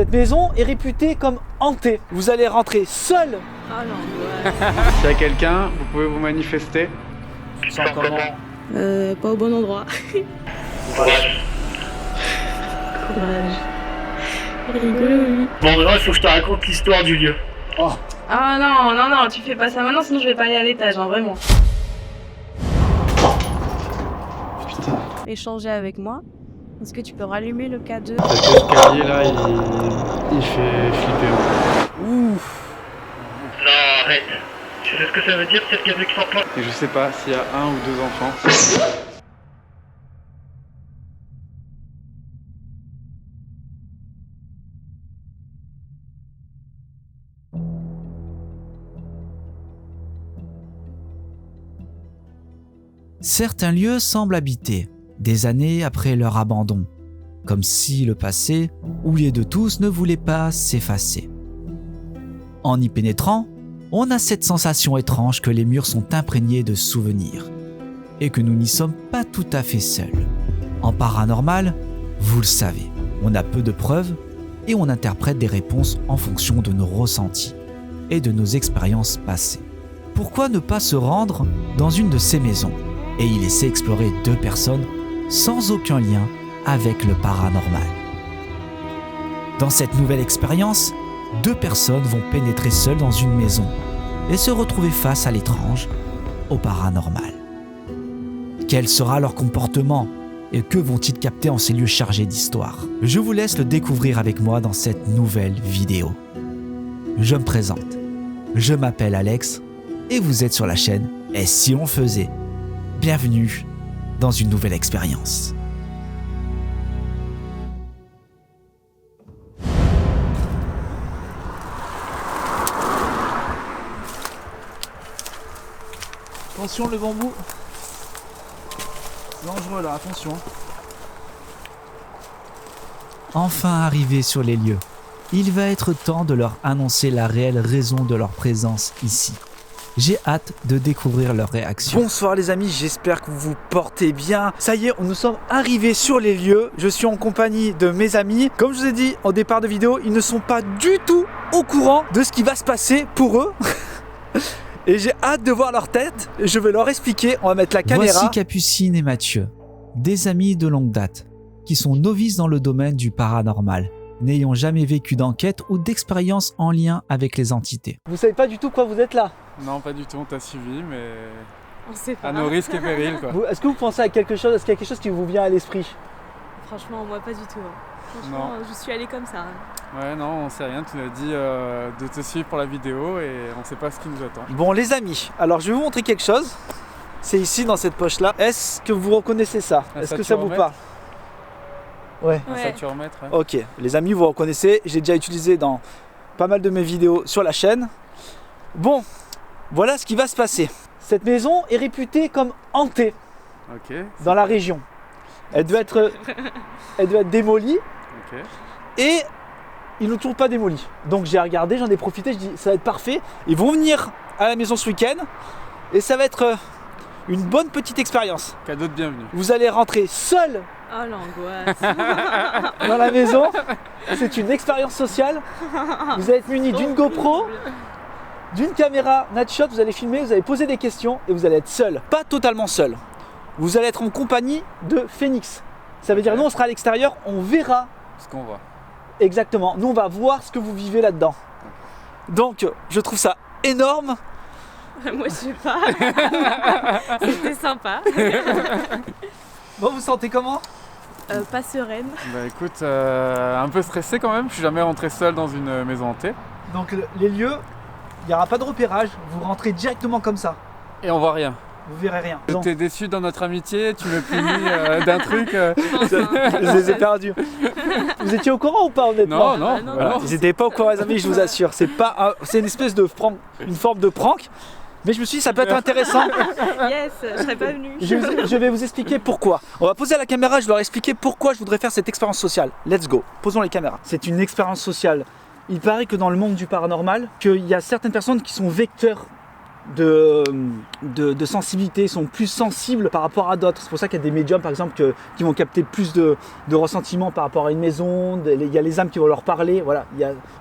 Cette maison est réputée comme hantée. Vous allez rentrer seul. Ah non, ouais. S'il y a quelqu'un, vous pouvez vous manifester. Sans comment? Pas au bon endroit. Courage. Courage. Rigolo, lui. Bon, maintenant, il faut que je te raconte l'histoire du lieu. Oh. Ah non, tu fais pas ça maintenant, sinon je vais pas aller à l'étage, hein, vraiment. Putain. Échanger avec moi. Est-ce que tu peux rallumer le K2? Cet escalier là, il fait flipper. Ouf. Non, arrête. Tu sais ce que ça veut dire, cette gamme qui sort pas? Et je sais pas s'il y a un ou deux enfants. Certains lieux semblent habités, des années après leur abandon, comme si le passé, oublié de tous, ne voulait pas s'effacer. En y pénétrant, on a cette sensation étrange que les murs sont imprégnés de souvenirs, et que nous n'y sommes pas tout à fait seuls. En paranormal, vous le savez, on a peu de preuves et on interprète des réponses en fonction de nos ressentis et de nos expériences passées. Pourquoi ne pas se rendre dans une de ces maisons et y laisser explorer deux personnes sans aucun lien avec le paranormal? Dans cette nouvelle expérience, deux personnes vont pénétrer seules dans une maison et se retrouver face à l'étrange, au paranormal. Quel sera leur comportement et que vont-ils capter en ces lieux chargés d'histoire? Je vous laisse le découvrir avec moi dans cette nouvelle vidéo. Je me présente, je m'appelle Alex et vous êtes sur la chaîne Et si on faisait? Bienvenue dans une nouvelle expérience. Attention le bambou. Dangereux là, attention. Enfin arrivés sur les lieux, il va être temps de leur annoncer la réelle raison de leur présence ici. J'ai hâte de découvrir leur réaction. Bonsoir les amis, j'espère que vous vous portez bien. Ça y est, nous sommes arrivés sur les lieux. Je suis en compagnie de mes amis. Comme je vous ai dit au départ de vidéo, ils ne sont pas du tout au courant de ce qui va se passer pour eux. Et j'ai hâte de voir leur tête. Je vais leur expliquer, on va mettre la caméra. Voici Capucine et Mathieu, des amis de longue date, qui sont novices dans le domaine du paranormal, n'ayant jamais vécu d'enquête ou d'expérience en lien avec les entités. Vous savez pas du tout pourquoi vous êtes là? Non, pas du tout, on t'a suivi, mais On sait pas. à nos risques et périls quoi. Est-ce que vous pensez à quelque chose? Est-ce qu'il y a quelque chose qui vous vient à l'esprit? Franchement, moi pas du tout. Franchement, je suis allée comme ça. Ouais, non, on sait rien, tu nous as dit de te suivre pour la vidéo et on sait pas ce qui nous attend. Bon les amis, alors je vais vous montrer quelque chose. C'est ici dans cette poche là. Est-ce que vous reconnaissez ça? Est-ce que ça vous parle? Ouais. Un Ouais. saturomètre, ouais. Ok, les amis, vous reconnaissez, j'ai déjà utilisé dans pas mal de mes vidéos sur la chaîne. Bon, voilà ce qui va se passer. Cette maison est réputée comme hantée Ok, dans la région. Elle doit être démolie ok. et ils ne trouvent pas démolie. Donc j'ai regardé, j'en ai profité, je dis ça va être parfait. Ils vont venir à la maison ce week-end et ça va être une bonne petite expérience. Cadeau de bienvenue. Vous allez rentrer seul Oh l'angoisse. dans la maison. C'est une expérience sociale. Vous allez être muni d'une GoPro, d'une caméra Natshot, vous allez filmer, vous allez poser des questions et vous allez être seul. Pas totalement seul. Vous allez être en compagnie de Phoenix. Ça veut dire nous on sera à l'extérieur, on verra Ce qu'on voit. exactement. Nous on va voir ce que vous vivez là-dedans. Donc je trouve ça énorme. Moi je sais pas. C'était sympa. Bon, vous sentez comment? Pas sereine. Bah écoute, un peu stressé quand même, je suis jamais rentré seul dans une maison hantée. Donc les lieux, il n'y aura pas de repérage, vous rentrez directement comme ça. Et on voit rien. Vous verrez rien. T'es déçu dans notre amitié, tu me punis d'un truc. Je les ai perdus. Vous étiez au courant ou pas honnêtement? Non, non, Ah, non, voilà. non. Ils n'étaient pas au courant les amis, je vous assure. C'est une espèce de une forme de prank. Mais je me suis dit ça peut être intéressant. Yes, je serais pas venue. Je vais vous expliquer pourquoi. On va poser à la caméra, je vais leur expliquer pourquoi je voudrais faire cette expérience sociale. Let's go, posons les caméras. C'est une expérience sociale. Il paraît que dans le monde du paranormal, qu'il y a certaines personnes qui sont vecteurs de sensibilité, sont plus sensibles par rapport à d'autres. C'est pour ça qu'il y a des médiums par exemple qui vont capter plus de ressentiments par rapport à une maison, il y a les âmes qui vont leur parler, voilà,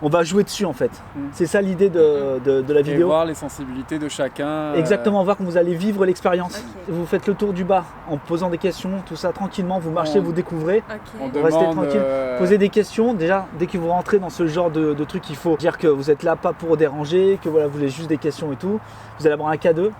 on va jouer dessus en fait. C'est ça l'idée de la vidéo. Et voir les sensibilités de chacun. Exactement, voir comment vous allez vivre l'expérience. Ok. Vous faites le tour du bar en posant des questions, tout ça tranquillement, vous marchez, vous découvrez. On Ok. Vous restez demande, tranquille, posez des questions. Déjà, dès que vous rentrez dans ce genre de truc, il faut dire que vous êtes là pas pour déranger, que voilà, vous voulez juste des questions et tout. Vous allez avoir un K2.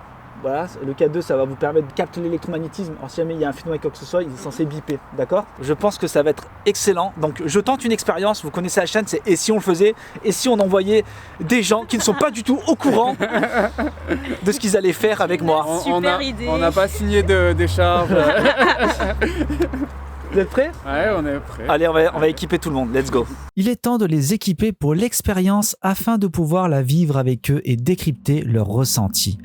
Voilà, le K2, ça va vous permettre de capter l'électromagnétisme. Alors si jamais il y a un phénomène quoi que ce soit, il est censé biper, d'accord? Je pense que ça va être excellent. Donc je tente une expérience, vous connaissez la chaîne, c'est et si on le faisait, et si on envoyait des gens qui ne sont pas du tout au courant de ce qu'ils allaient faire avec moi. Super idée. On n'a pas signé de décharge. Vous êtes prêts? Ouais, on est prêt. Allez, on va équiper tout le monde, let's go. Il est temps de les équiper pour l'expérience afin de pouvoir la vivre avec eux et décrypter leurs ressentis.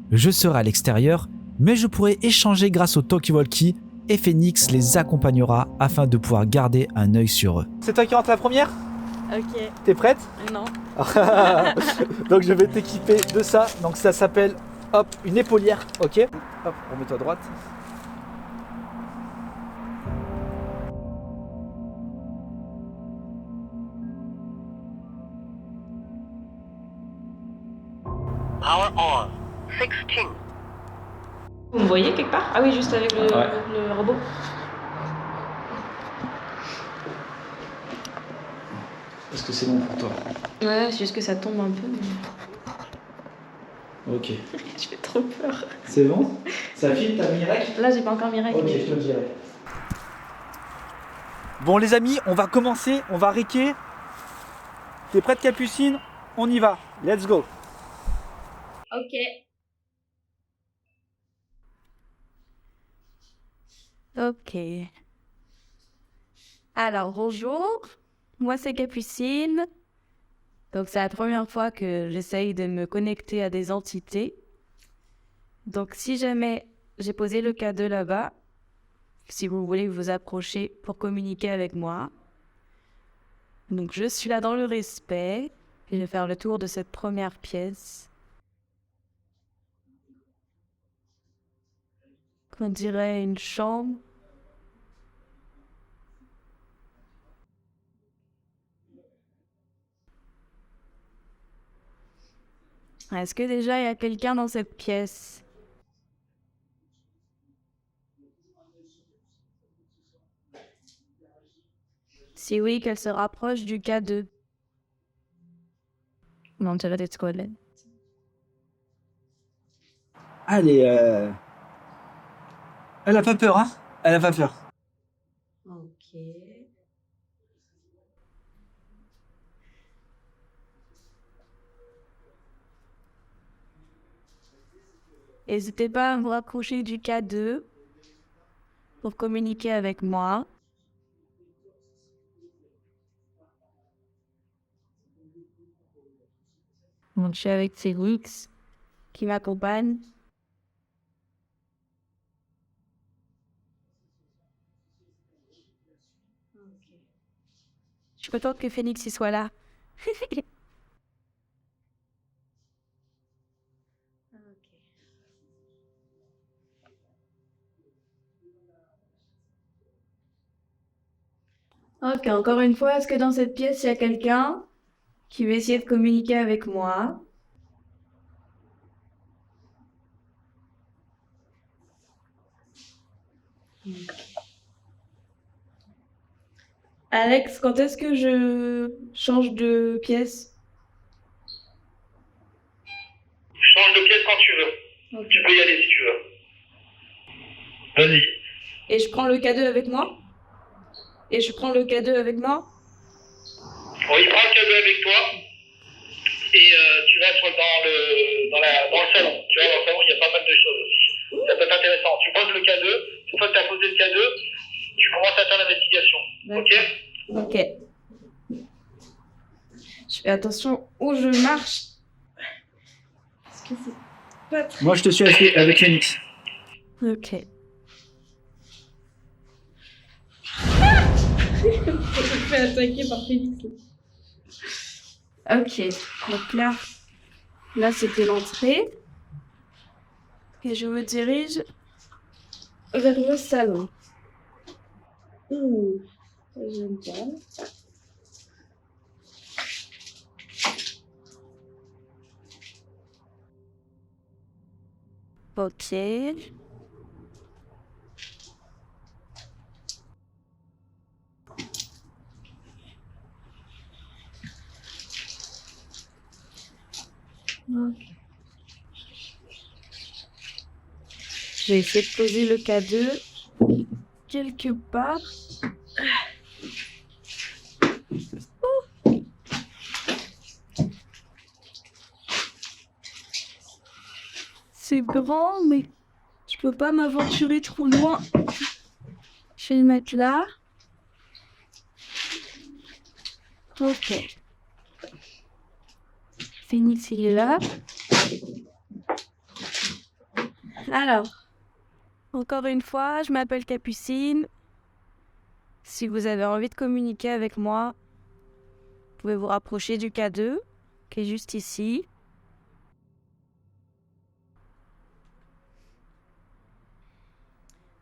Je serai à l'extérieur, mais je pourrai échanger grâce au talkie-walkie et Phoenix les accompagnera afin de pouvoir garder un œil sur eux. C'est toi qui rentre la première? Ok. T'es prête? Non. Donc je vais t'équiper de ça. Donc ça s'appelle, hop, une épaulière, ok? Hop, remets-toi à droite. Power on. 16. Vous me voyez quelque part? Ah oui, juste avec le robot. Est-ce que c'est bon pour toi? Ouais, c'est juste que ça tombe un peu, mais Ok. je fais trop peur. C'est bon? Ça filme, t'as mis rec? Là, j'ai pas encore mis rec. Ok, je te le dirai. Bon les amis, on va commencer, on va réquer. T'es prête Capucine? On y va, let's go. Ok. Ok. Alors, bonjour. Moi, c'est Capucine. Donc, c'est la première fois que j'essaye de me connecter à des entités. Donc, si jamais j'ai posé le K2 là-bas, si vous voulez vous approcher pour communiquer avec moi. Donc, je suis là dans le respect. Et je vais faire le tour de cette première pièce. On dirait une chambre. Est-ce que déjà il y a quelqu'un dans cette pièce? Si oui, qu'elle se rapproche du K2. Non, tu vas être collée. Allez, elle a pas peur, hein? Elle a pas peur. Ok. N'hésitez pas à vous rapprocher du K2 pour communiquer avec moi. Donc, je suis avec Célix qui m'accompagne. Je suis contente que Phoenix y soit là. Ok, encore une fois, est-ce que dans cette pièce, il y a quelqu'un qui veut essayer de communiquer avec moi? Alex, quand est-ce que je change de pièce? Change de pièce quand tu veux. Ok. Tu peux y aller si tu veux. Vas-y. Et je prends le K2 avec moi? Et je prends le K2 avec moi? Bon, il prend le cadeau avec toi et tu vas dans le salon. Tu vois, dans le salon, il y a pas mal de choses aussi. Ça peut être intéressant. Tu poses le K2, une fois que tu as posé le K2, tu commences à faire l'investigation. Ok? Ok. Je fais attention où je marche. Parce que c'est pas très... Moi je te suis avec Phoenix. Ok. Je me fais attaquer par Phoenix. Ok, donc là c'était l'entrée. Et je me dirige vers le salon. J'aime pas. Ok. Je vais essayer de poser le cadeau quelque part. C'est grand, mais je peux pas m'aventurer trop loin. Je vais le mettre là. Ok. Phoenix, il est là. Alors, encore une fois, je m'appelle Capucine. Si vous avez envie de communiquer avec moi, vous pouvez vous rapprocher du K2, qui est juste ici.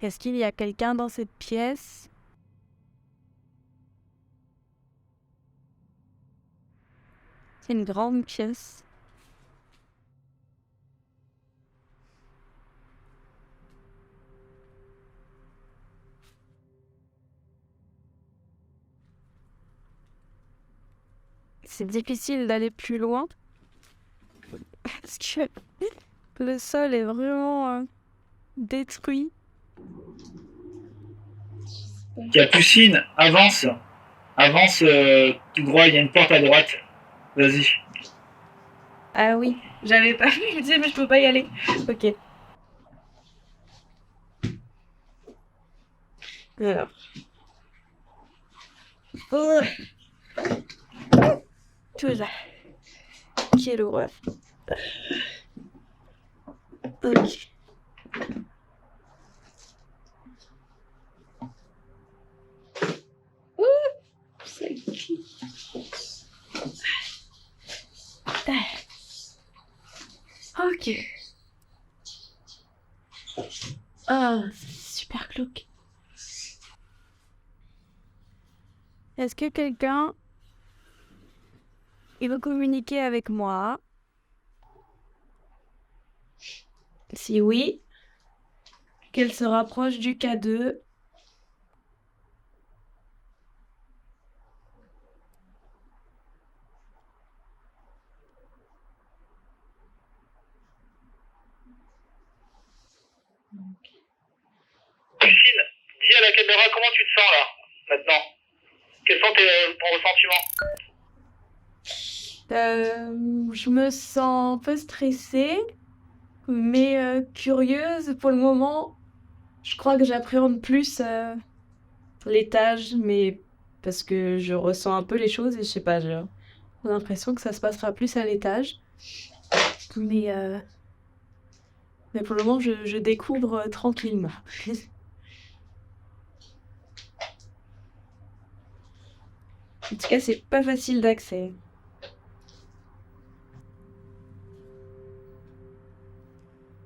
Est-ce qu'il y a quelqu'un dans cette pièce? C'est une grande pièce. C'est difficile d'aller plus loin parce que le sol est vraiment détruit. Capucine, avance. Avance tout droit, il y a une porte à droite. Vas-y. Ah oui, j'avais pas vu, je me disais mais je peux pas y aller. Ok. Alors. Oh. Tout là. Quelle horreur. Ok. C'est qui? Ok. Ah, super glauque. Est-ce que quelqu'un il veut communiquer avec moi? Si oui, qu'elle se rapproche du K2. Capucine, dis à la caméra comment tu te sens là, maintenant. Quels sont ton ressentiment? Je me sens un peu stressée, mais curieuse pour le moment. Je crois que j'appréhende plus l'étage, mais parce que je ressens un peu les choses et je sais pas, j'ai l'impression que ça se passera plus à l'étage. Mais, mais pour le moment, je découvre tranquillement. En tout cas, c'est pas facile d'accès.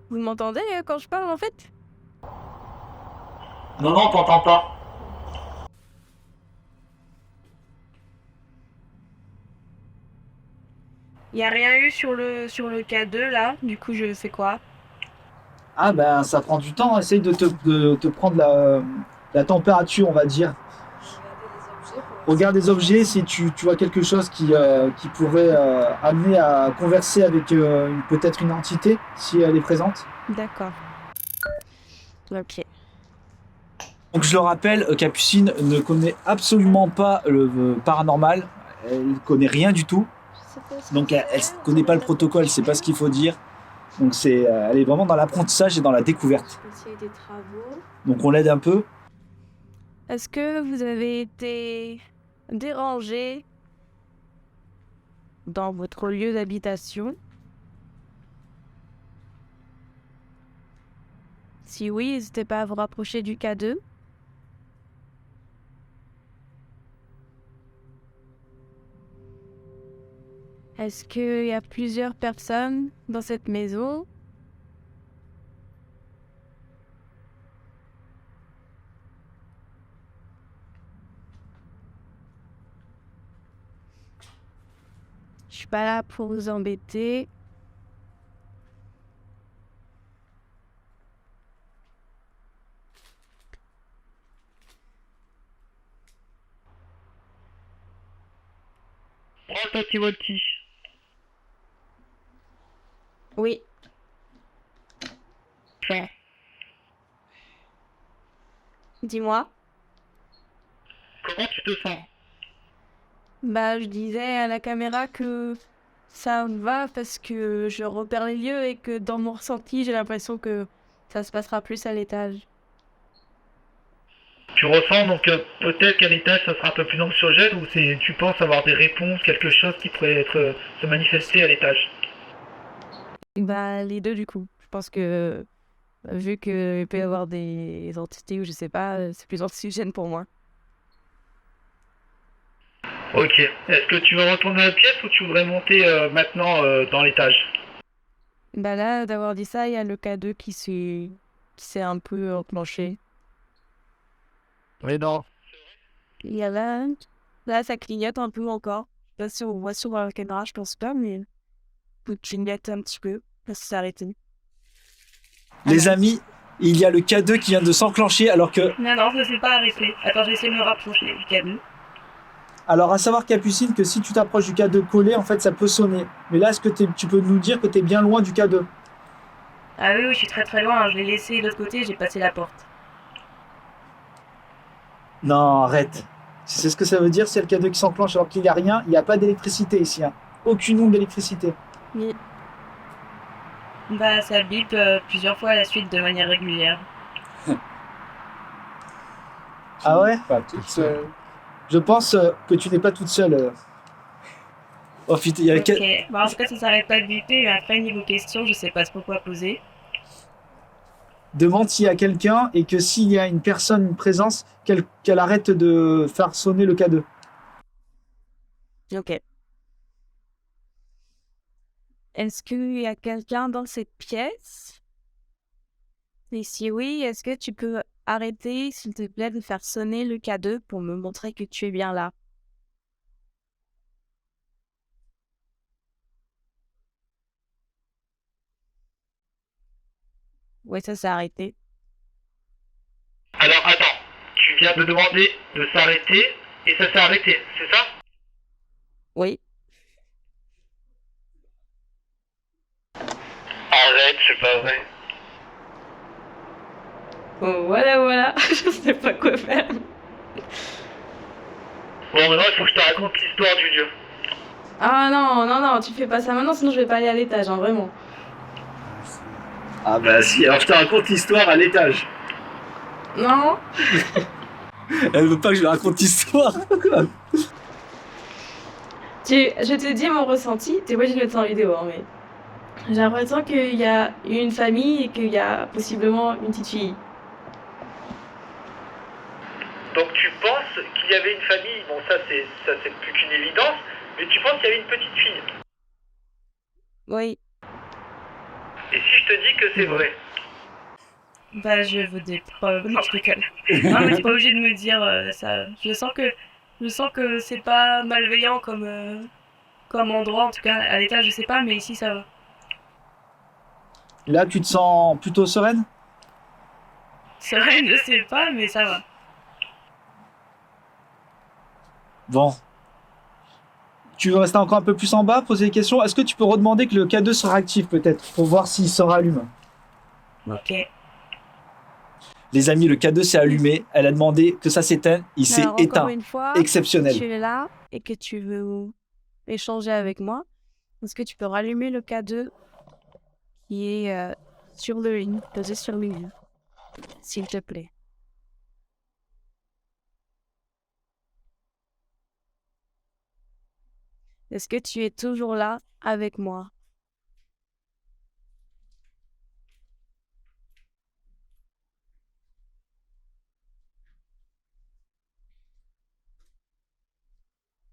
Vous m'entendez quand je parle en fait? Non, non, t'entends pas. Il y a rien eu sur le K2 là, du coup je fais quoi? Ah ben ça prend du temps, essaye de te prendre la température, on va dire. Regarde les objets si tu vois quelque chose qui pourrait amener à converser avec peut-être une entité, si elle est présente. D'accord. Ok. Donc je le rappelle, Capucine ne connaît absolument pas le paranormal, elle ne connaît rien du tout. Donc elle ne connaît pas le protocole, elle ne sait pas ce qu'il faut dire. Donc elle est vraiment dans l'apprentissage et dans la découverte. Des travaux. Donc on l'aide un peu. Est-ce que vous avez été dérangé dans votre lieu d'habitation? Si oui, n'hésitez pas à vous rapprocher du K2. Est-ce qu'il y a plusieurs personnes dans cette maison? suis pas là pour vous embêter. Prends le petit walkie. Oui. Ouais. Dis-moi. Comment tu te sens? Bah, je disais à la caméra que ça va parce que je repère les lieux et que dans mon ressenti, j'ai l'impression que ça se passera plus à l'étage. Tu ressens donc peut-être qu'à l'étage ça sera un peu plus anxiogène ou tu penses avoir des réponses, quelque chose qui pourrait se manifester à l'étage? Bah, les deux du coup. Je pense que vu qu'il peut y avoir des entités ou je sais pas, c'est plus anxiogène pour moi. Ok. Est-ce que tu veux retourner à la pièce ou tu voudrais monter maintenant dans l'étage? Bah là, d'avoir dit ça, il y a le K2 qui s'est un peu enclenché. Oui, non. Il y a là, ça clignote un peu encore. Je sais pas si on voit sur la caméra, je pense pas, mais ça clignote un petit peu. Là, ça s'est arrêté. Les amis, il y a le K2 qui vient de s'enclencher alors que... Non, ça s'est pas arrêté. Attends, je vais essayer de me rapprocher du câble. Alors, à savoir, Capucine, que si tu t'approches du K2 collé, en fait, ça peut sonner. Mais là, est-ce que tu peux nous dire que tu es bien loin du K2? Ah oui, je suis très très loin. Je l'ai laissé de l'autre côté, j'ai passé la porte. Non, arrête. Tu sais ce que ça veut dire, c'est le K2 qui s'enclenche alors qu'il n'y a rien. Il n'y a pas d'électricité ici. Hein. Aucune onde d'électricité. Oui. Bah, ça bip plusieurs fois à la suite de manière régulière. Ah ouais? Pas toute seule. Je pense que tu n'es pas toute seule. Oh putain, il y a le K... Ok, bah, en tout cas, ça s'arrête pas de biper. Mais après, niveau question, je sais pas trop quoi poser. Demande s'il y a quelqu'un et que s'il y a une personne, une présence, qu'elle arrête de faire sonner le K2. Ok. Est-ce qu'il y a quelqu'un dans cette pièce? Et si oui, est-ce que tu peux arrêter, s'il te plaît, de faire sonner le K2 pour me montrer que tu es bien là? Ouais, ça s'est arrêté. Alors attends, tu viens de demander de s'arrêter et ça s'est arrêté, c'est ça? Oui. Arrête, c'est pas vrai. Oh, voilà. Je sais pas quoi faire. Bon, maintenant il faut que je te raconte l'histoire du lieu. Ah non, tu fais pas ça maintenant, sinon je vais pas aller à l'étage, hein, vraiment. Ah bah si, alors je te raconte l'histoire à l'étage. Non. Elle veut pas que je lui raconte l'histoire. Je te dis mon ressenti, t'es obligé de mettre ça en vidéo, hein, mais... J'ai l'impression qu'il y a une famille et qu'il y a possiblement une petite fille. Donc tu penses qu'il y avait une famille, bon ça c'est plus qu'une évidence, mais tu penses qu'il y avait une petite fille. Oui. Et si je te dis que c'est vrai? Bah, je veux des preuves. Non, je déconne. Non, mais t'es pas obligé de me dire ça. Je sens que c'est pas malveillant comme endroit, en tout cas à l'étage, je sais pas, mais ici ça va. Là, tu te sens plutôt sereine? Sereine, je sais pas, mais ça va. Bon. Tu veux rester encore un peu plus en bas, poser des questions? Est-ce que tu peux redemander que le K2 sera actif peut-être, pour voir s'il se rallume? Ok. Les amis, le K2 s'est allumé. Elle a demandé que ça s'éteigne. Il s'est Alors, éteint. encore une fois, Exceptionnel. si tu es là et que tu veux échanger avec moi, est-ce que tu peux rallumer le K2 qui est sur le lit, posé sur le lit, s'il te plaît? Est-ce que tu es toujours là avec moi?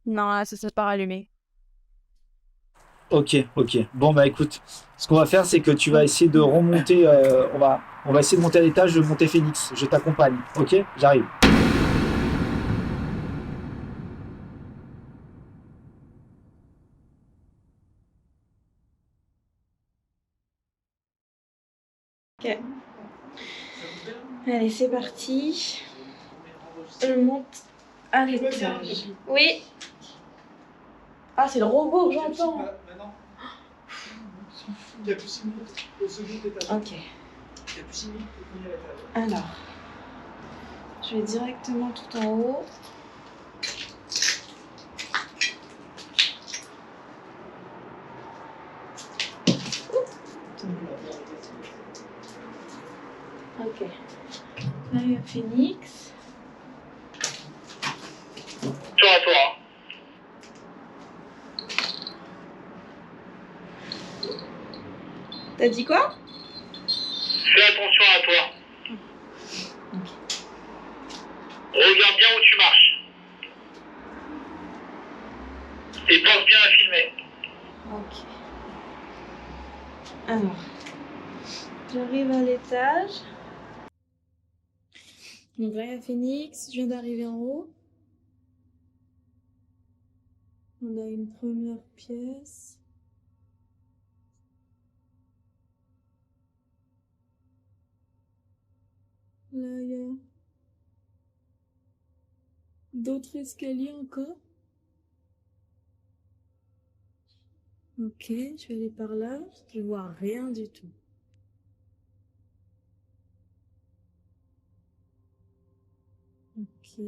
Non, là, ça s'est pas rallumé. Ok. Bon bah écoute, ce qu'on va faire, c'est que tu vas essayer de remonter. On va essayer de monter à l'étage, de monter Phoenix. Je t'accompagne. Ok? J'arrive. Ok. Allez, c'est parti. Je monte à l'étage. Oui. Ah, c'est le robot que j'entends. Ok. Alors, je vais directement tout en haut. Ok. Là, il y a Phoenix. Tour à toi. Hein. T'as dit quoi? Fais attention à toi. Regarde bien où tu marches. Et pense bien à filmer. Ok. Alors, j'arrive à l'étage. Donc là, il y a Phoenix. Je viens d'arriver en haut. On a une première pièce. Là, il y a d'autres escaliers encore. Ok, je vais aller par là. Je vois rien du tout. Ok.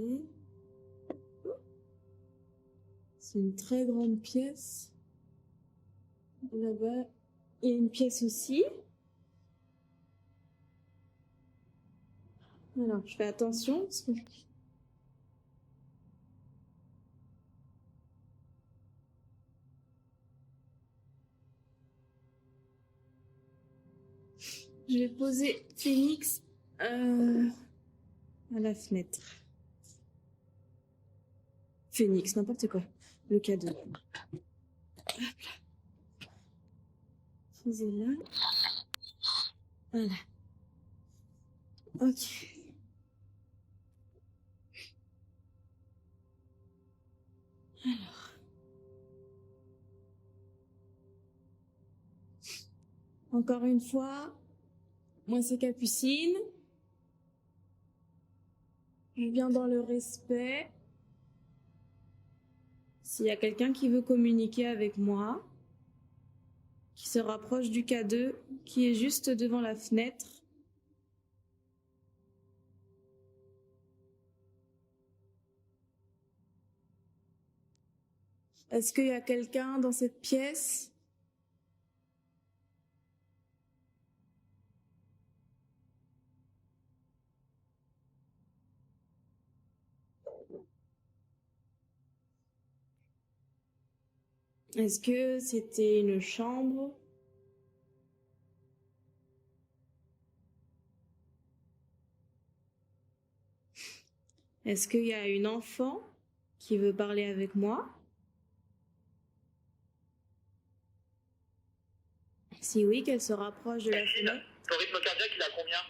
C'est une très grande pièce. Là-bas, il y a une pièce aussi. Alors, je fais attention parce que je vais poser Phoenix à la fenêtre. Phoenix, n'importe quoi. Le cadeau. Hop là. Posez-la. Voilà. Ok. Alors. Encore une fois, moi c'est Capucine. Je viens dans le respect. S'il y a quelqu'un qui veut communiquer avec moi, qui se rapproche du K2, qui est juste devant la fenêtre. Est-ce qu'il y a quelqu'un dans cette pièce? Est-ce que c'était une chambre? Est-ce qu'il y a une enfant qui veut parler avec moi? Si oui, qu'elle se rapproche de la fenêtre. Ton rythme cardiaque, il a combien?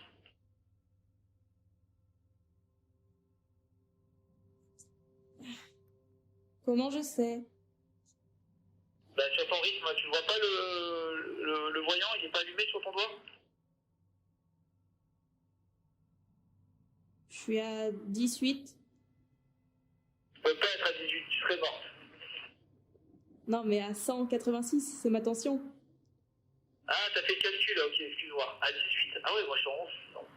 Comment je sais? Bah, sur ton rythme, tu vois pas le voyant, il est pas allumé sur ton doigt? Je suis à 18. Tu peux pas être à 18, tu serais morte. Non, mais à 186, c'est ma tension. Ah, t'as fait le calcul, ok, excuse-moi. À 18? Ah ouais, moi je suis en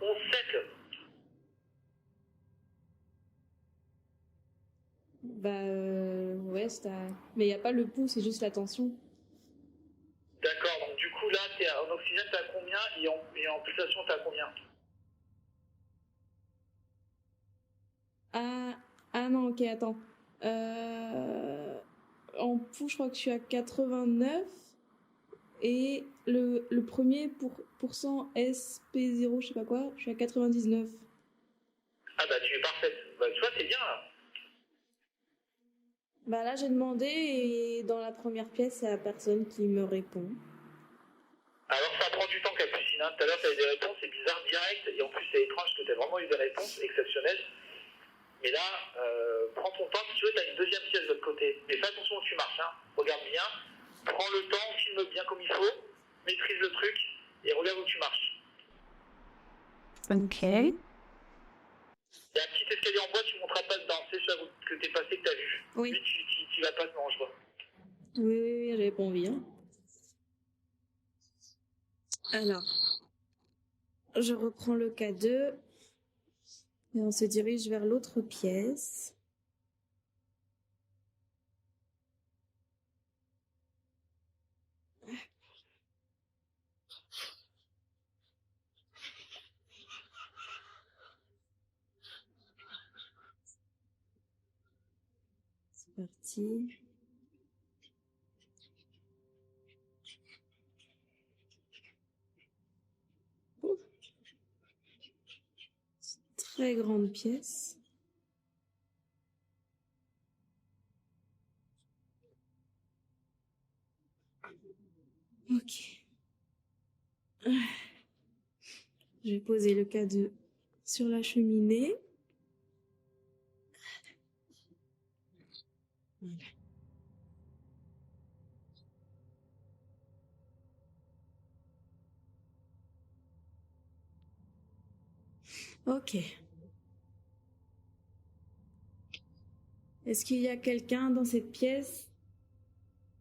11,7. Ouais, mais il n'y a pas le pouls, c'est juste la tension. D'accord, donc du coup là, en oxygène t'as combien et en pulsation t'as combien? Ah non, ok, attends. En pouls, je crois que je suis à 89. Et le premier pourcent SP0, je sais pas quoi, je suis à 99. Ah bah tu es parfaite. Bah tu vois, c'est bien là. Bah là, j'ai demandé et dans la première pièce, il y a personne qui me répond. Alors ça prend du temps, Capucine. Tout à l'heure t'avais des réponses, c'est bizarre, direct. Et en plus c'est étrange que t'aies vraiment eu des réponses exceptionnelles. Mais là, prends ton temps, si tu veux, t'as une deuxième pièce de l'autre côté. Mais fais attention où tu marches, hein. Regarde bien, prends le temps, filme bien comme il faut, maîtrise le truc et regarde où tu marches. Ok. Il y a un petit escalier en bois, tu monteras pas dedans. C'est ça que t'es passé, que t'as vu. Oui. Lui, tu vas pas, non, je vois. Oui, j'avais pas envie. Hein. Alors, je reprends le K2 et on se dirige vers l'autre pièce. C'est parti. Ouf. Très grande pièce. Ok. Je vais poser le K2 sur la cheminée. Voilà. Ok. Est-ce qu'il y a quelqu'un dans cette pièce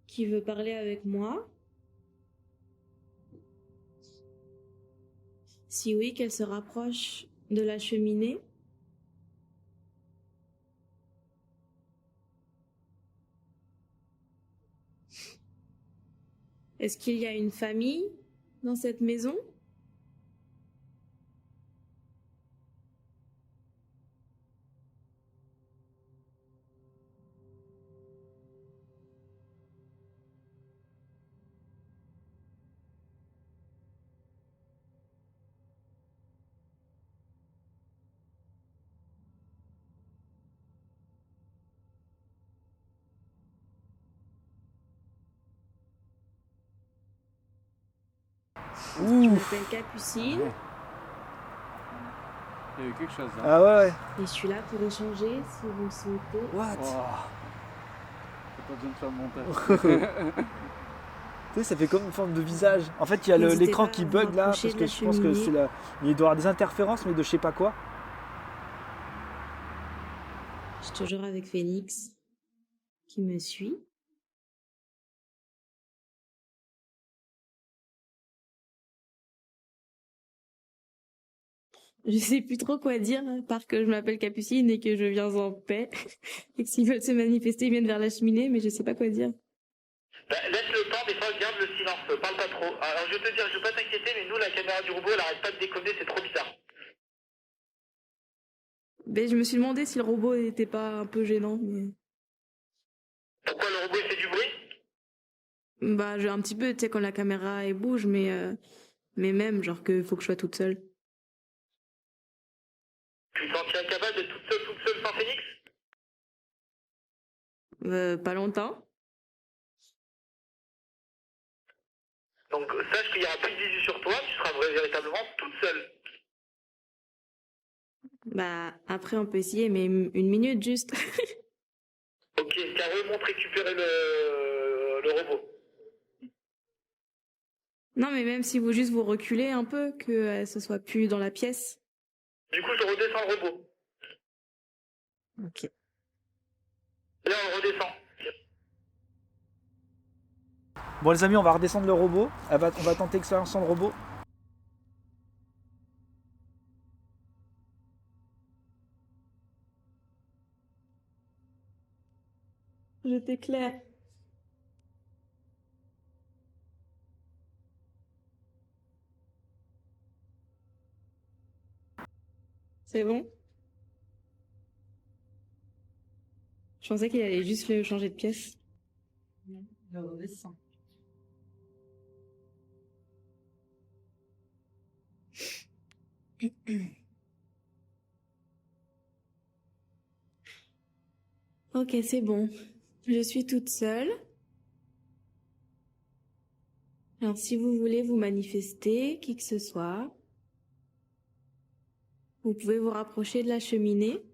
qui veut parler avec moi? Si oui, qu'elle se rapproche de la cheminée. Est-ce qu'il y a une famille dans cette maison? Je Ouf. m'appelle Capucine Il y a eu quelque chose là. Ah ouais, ouais. et je suis là pour échanger si vous le souhaitez. What? T'as pas besoin de faire le montage. Tu sais, ça fait comme une forme de visage. En fait, il y a N'hésitez l'écran pas qui à vous bug là, rapprocher parce de que la je pense que cheminée. c'est la... il doit y avoir des interférences, mais de je sais pas quoi. Je suis toujours avec Phoenix qui me suit. Je sais plus trop quoi dire, à part que je m'appelle Capucine et que je viens en paix. Et que s'ils veulent se manifester, ils viennent vers la cheminée, mais je sais pas quoi dire. Bah, laisse le temps, des fois, garde le silence, parle pas trop. Alors, je vais te dire, je vais pas t'inquiéter, mais nous, la caméra du robot, elle arrête pas de déconner, c'est trop bizarre. Ben, je me suis demandé si le robot n'était pas un peu gênant, mais... Pourquoi le robot, il fait du bruit? Bah, j'ai un petit peu, tu sais, quand la caméra elle bouge, mais même, genre que faut que je sois toute seule. Tu te sens incapable d'être toute seule sans Phoenix? Pas longtemps. Donc, sache qu'il y aura plus de visu sur toi, tu seras véritablement toute seule. Bah, après, on peut essayer, mais une minute juste. Ok, Caro montre récupérer le robot. Non, mais même si vous juste vous reculez un peu, que ce soit plus dans la pièce. Du coup, je redescends le robot. Ok. Là, on redescend. Bon les amis, on va redescendre le robot. On va tenter expérience sans le robot. Je t'éclaire. C'est bon? Je pensais qu'il allait juste le changer de pièce. Le redescend. Ok, c'est bon. Je suis toute seule. Alors, si vous voulez vous manifester, qui que ce soit, vous pouvez vous rapprocher de la cheminée.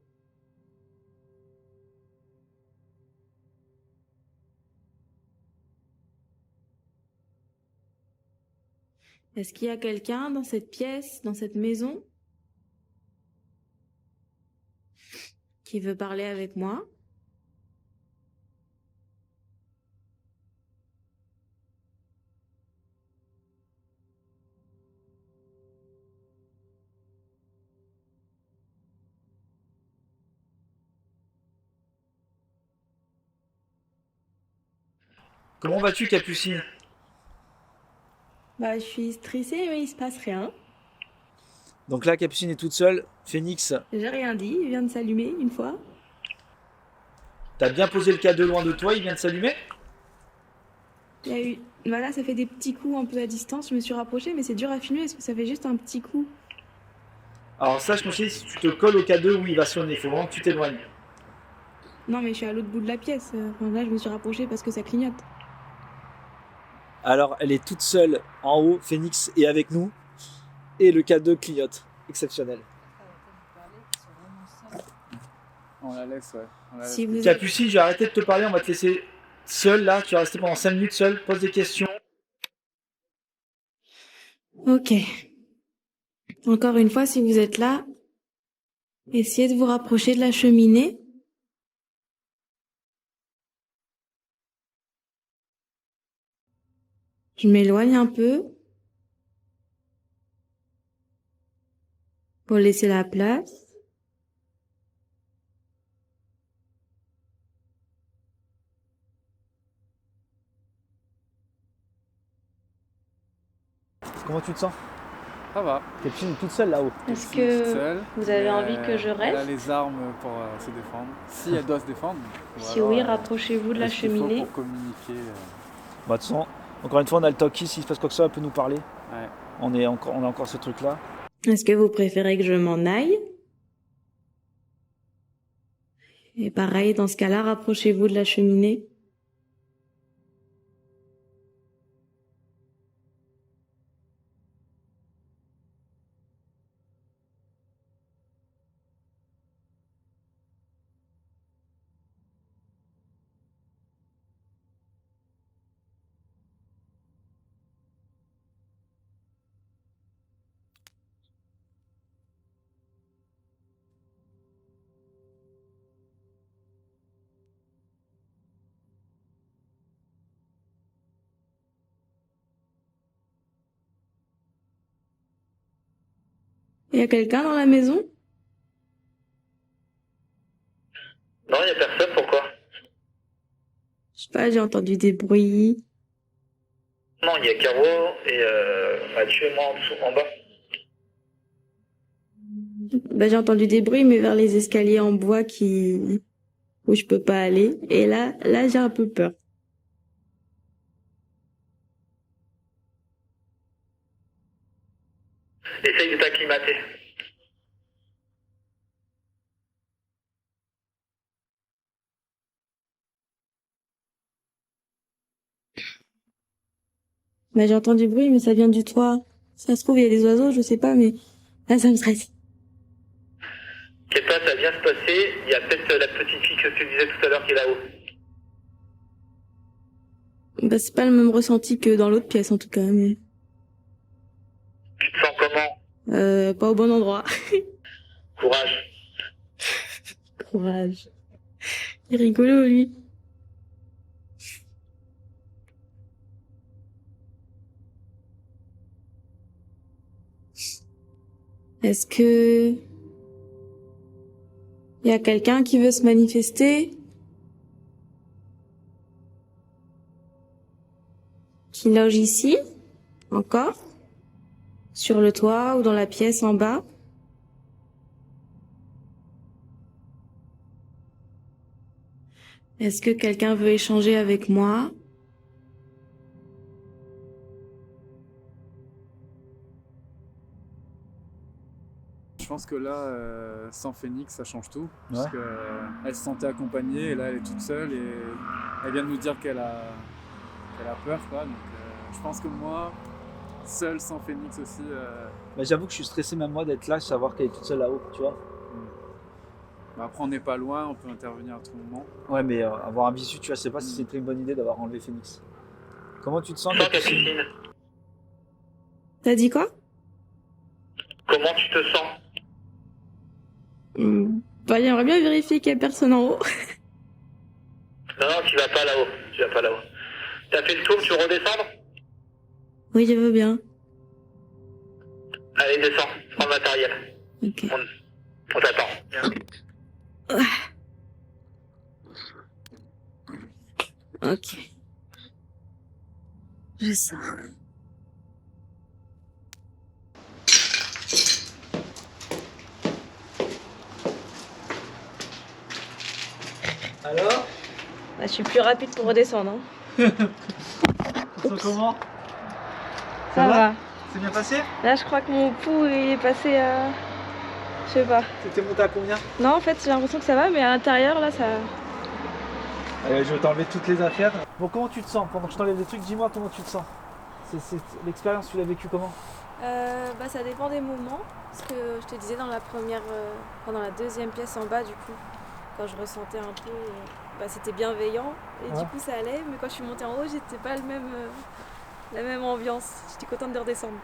Est-ce qu'il y a quelqu'un dans cette pièce, dans cette maison, qui veut parler avec moi. Comment vas-tu, Capucine? Bah, je suis stressée, mais il se passe rien. Donc là, Capucine est toute seule. Phoenix, J'ai rien dit, il vient de s'allumer une fois. t'as bien posé le K2 loin de toi, il vient de s'allumer? Il y a eu... Voilà, ça fait des petits coups un peu à distance. Je me suis rapprochée, mais c'est dur à filmer parce que ça fait juste un petit coup. Alors ça, je conseille, si tu te colles au K2, oui, il va sonner. Il faut vraiment que tu t'éloignes. Non, mais je suis à l'autre bout de la pièce. Enfin, là, je me suis rapprochée parce que ça clignote. Alors, elle est toute seule en haut. Phoenix est avec nous. Et le K2 clignote. Exceptionnel. On la laisse, ouais. On la laisse. Si vous êtes... Capucine, je vais arrêter de te parler. On va te laisser seule là. Tu vas rester pendant 5 minutes seule. Pose des questions. Ok. Encore une fois, si vous êtes là, essayez de vous rapprocher de la cheminée. Je m'éloigne un peu pour laisser la place. Comment tu te sens? Ça va. Capucine est toute seule là-haut. Est-ce Capucine est toute que seule, vous avez mais envie que je Elle a reste? les armes pour se défendre. Si elle doit se défendre. ou Si alors, oui, rapprochez-vous de la elle a ce qu'il faut cheminée. pour communiquer. Bah, de toute façon, encore une fois, on a le talkie. S'il se passe quoi que ce soit, elle peut nous parler. Ouais. On a encore ce truc-là. Est-ce que vous préférez que je m'en aille? Et pareil, dans ce cas-là, rapprochez-vous de la cheminée. Il y a quelqu'un dans la maison? Non, il n'y a personne, pourquoi? Je sais pas, j'ai entendu des bruits. Non, il y a Caro et Mathieu et moi en dessous, en bas. Bah, j'ai entendu des bruits, mais vers les escaliers en bois où je peux pas aller. Et là, j'ai un peu peur. Essaye de t'acclimater. Bah, j'ai entendu du bruit, mais ça vient du toit. Ça se trouve, il y a des oiseaux, je sais pas, mais là, ça me stresse. T'inquiète pas, ça va bien se passer. Il y a peut-être la petite fille que je te disais tout à l'heure qui est là-haut. Bah, c'est pas le même ressenti que dans l'autre pièce, en tout cas, mais Tu te sens comment? pas au bon endroit. Courage. Courage. Il est rigolo, lui. Est-ce que il y a quelqu'un qui veut se manifester? Qui loge ici? Encore? Sur le toit ou dans la pièce en bas? Est-ce que quelqu'un veut échanger avec moi? Je pense que là, sans Phoenix, ça change tout. Ouais. Parce qu'elle se sentait accompagnée et là, elle est toute seule et elle vient de nous dire qu'elle a peur, quoi. Donc, je pense que moi, seul sans Phoenix aussi. Bah, j'avoue que je suis stressé même moi d'être là, savoir qu'elle est toute seule là-haut, tu vois. Bah, après, on n'est pas loin, on peut intervenir à tout moment. Ouais, mais avoir un visu, tu vois, je sais pas si c'était une bonne idée d'avoir enlevé Phoenix. Comment tu te sens, Sens Capucine? Capucine. T'as dit quoi? Comment tu te sens? Bah, j'aimerais bien vérifier qu'il y a personne en haut. Non, non, tu vas pas là-haut. Tu vas pas là-haut. T'as fait le tour, tu veux redescendre? Oui, je veux bien. Allez, descends, prends le matériel. Ok. On t'attend. Ok. Je sors. Alors, Bah, je suis plus rapide pour redescendre. Hein. tu te sens comment? Ça va. C'est bien passé? Là, je crois que mon pouls est passé à... Je sais pas. T'étais monté à combien? Non, en fait, j'ai l'impression que ça va, mais à l'intérieur, là, ça... Allez, je vais t'enlever toutes les affaires. Bon, comment tu te sens? Pendant que je t'enlève des trucs, dis-moi comment tu te sens. L'expérience, tu l'as vécue comment? Bah, ça dépend des moments. Ce que je te disais dans la première, dans la deuxième pièce en bas, du coup, quand je ressentais un peu, bah, c'était bienveillant et Ouais. du coup ça allait. Mais quand je suis montée en haut, j'étais pas la même ambiance. J'étais contente de redescendre.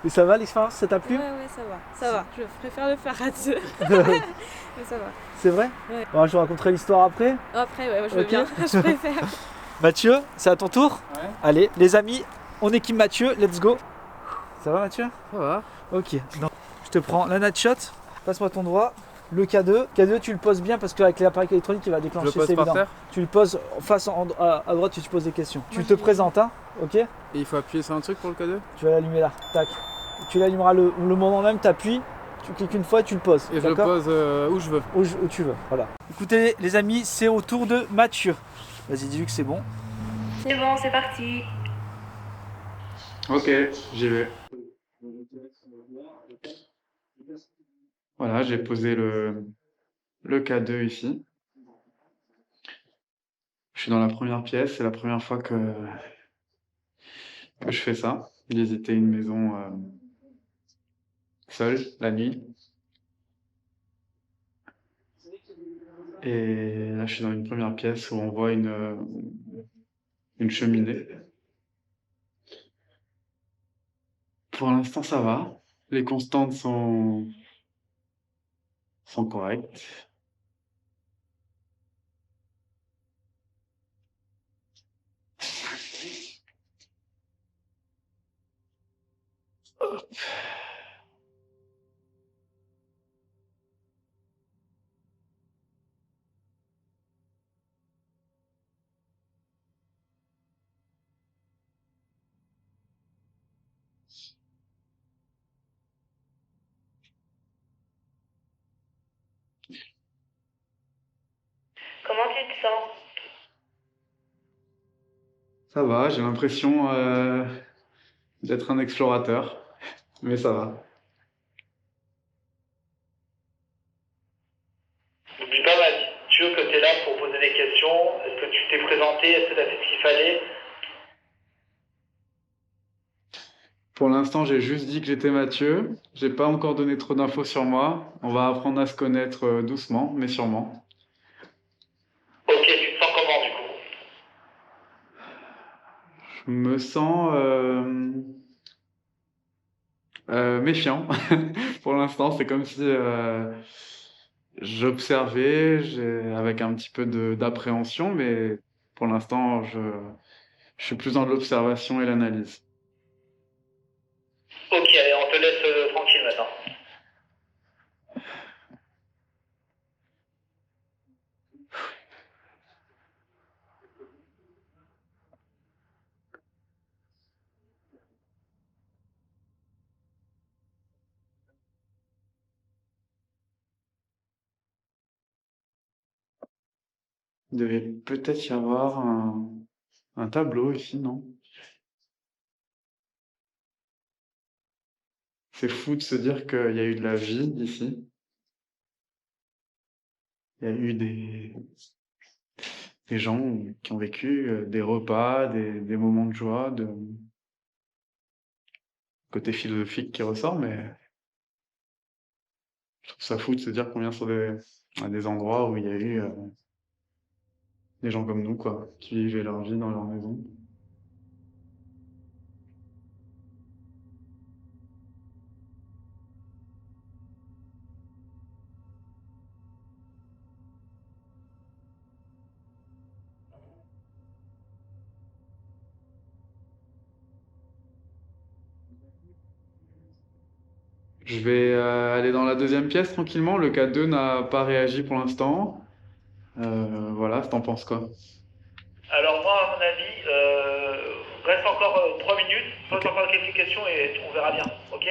Et ça va l'expérience? Ça t'a plu? Ouais, ça va, ça va. Je préfère le faire à deux, mais ça va. C'est vrai? Ouais. Bon, je vous raconterai l'histoire après. Après, ouais, moi, je veux Ok. bien, je préfère. Mathieu, c'est à ton tour? Ouais. Allez, les amis, on équipe Mathieu, let's go. Ça va Mathieu? Ça va. Ok, donc, je te prends la Natshot, passe-moi ton doigt, le K2. K2, tu le poses bien parce qu'avec l'appareil électronique, il va Je déclencher, le pose c'est par évident. terre Tu le poses face à droite, tu poses des questions. Tu Moi, te je- présentes, hein, ok? et il faut appuyer sur un truc pour le cadeau. Tu vas l'allumer là, tac. Tu l'allumeras le moment même, tu appuies, tu cliques une fois et tu le poses. Et je le d'accord? pose où je veux. Où tu veux, voilà. Écoutez les amis, c'est au tour de Mathieu. Vas-y, dis-lui que c'est bon. C'est bon, c'est parti. Ok, j'y vais. Voilà, j'ai posé le K2 ici. Je suis dans la première pièce, c'est la première fois que je fais ça. Visiter une maison seule la nuit. Et là, je suis dans une première pièce où on voit une cheminée. Pour l'instant, ça va. Les constantes sont correctes. Comment tu te sens? Ça va, j'ai l'impression d'être un explorateur, mais ça va. N'oublie pas, Mathieu, que tu es là pour poser des questions. Est-ce que tu t'es présenté? Est-ce que tu as fait ce qu'il fallait? Pour l'instant, j'ai juste dit que j'étais Mathieu. J'ai pas encore donné trop d'infos sur moi. On va apprendre à se connaître doucement, mais sûrement. Ok, tu te sens comment du coup? Je me sens méfiant. Pour l'instant, c'est comme si j'observais avec un petit peu d'appréhension, mais pour l'instant, je suis plus dans l'observation et l'analyse. Ok, allez, on te laisse tranquille maintenant. Il devait peut-être y avoir un tableau ici, non? C'est fou de se dire qu'il y a eu de la vie ici. Il y a eu des gens qui ont vécu des repas, des moments de joie, de côté philosophique qui ressort, mais je trouve ça fou de se dire qu'on vient sur à des endroits où il y a eu des gens comme nous, quoi, qui vivaient leur vie dans leur maison. Je vais aller dans la deuxième pièce tranquillement. Le K2 n'a pas réagi pour l'instant. Voilà, t'en penses quoi? Alors moi, à mon avis, reste encore 3 minutes, pose Ok. encore quelques questions et on verra bien, ok?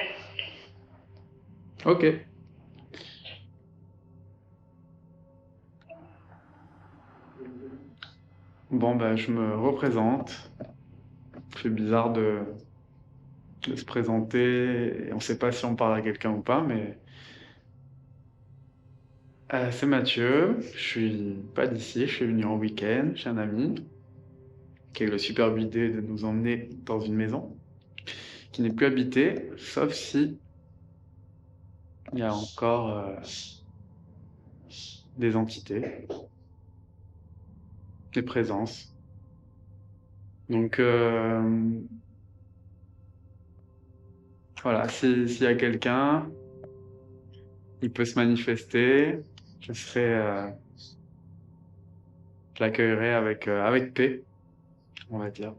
Ok. Bon, ben, je me représente. C'est bizarre de se présenter. Et on sait pas si on parle à quelqu'un ou pas, mais c'est Mathieu. Je suis pas d'ici. Je suis venu en week-end chez un ami qui a eu la superbe idée de nous emmener dans une maison qui n'est plus habitée, sauf si il y a encore des entités, des présences. Donc voilà, s'il y a quelqu'un, il peut se manifester. Je serai, je l'accueillerai avec paix, on va dire.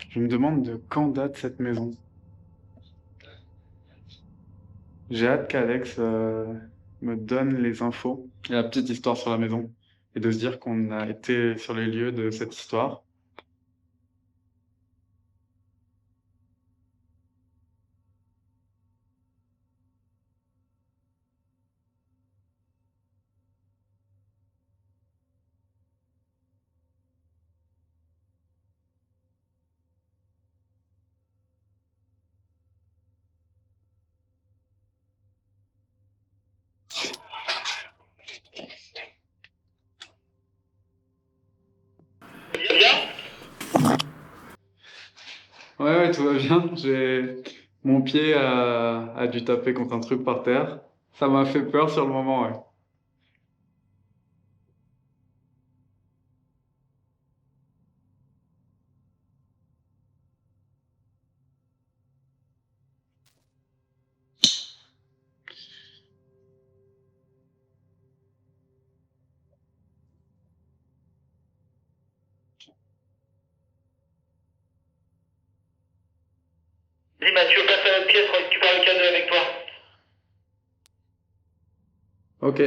Je me demande de quand date cette maison. J'ai hâte qu'Alex me donne les infos et la petite histoire sur la maison et de se dire qu'on a été sur les lieux de cette histoire. Bien? Ouais, tout va bien. Mon pied a dû taper contre un truc par terre. Ça m'a fait peur sur le moment, ouais. Dis Mathieu, passe à notre pièce, récupère le cadeau avec toi. Ok.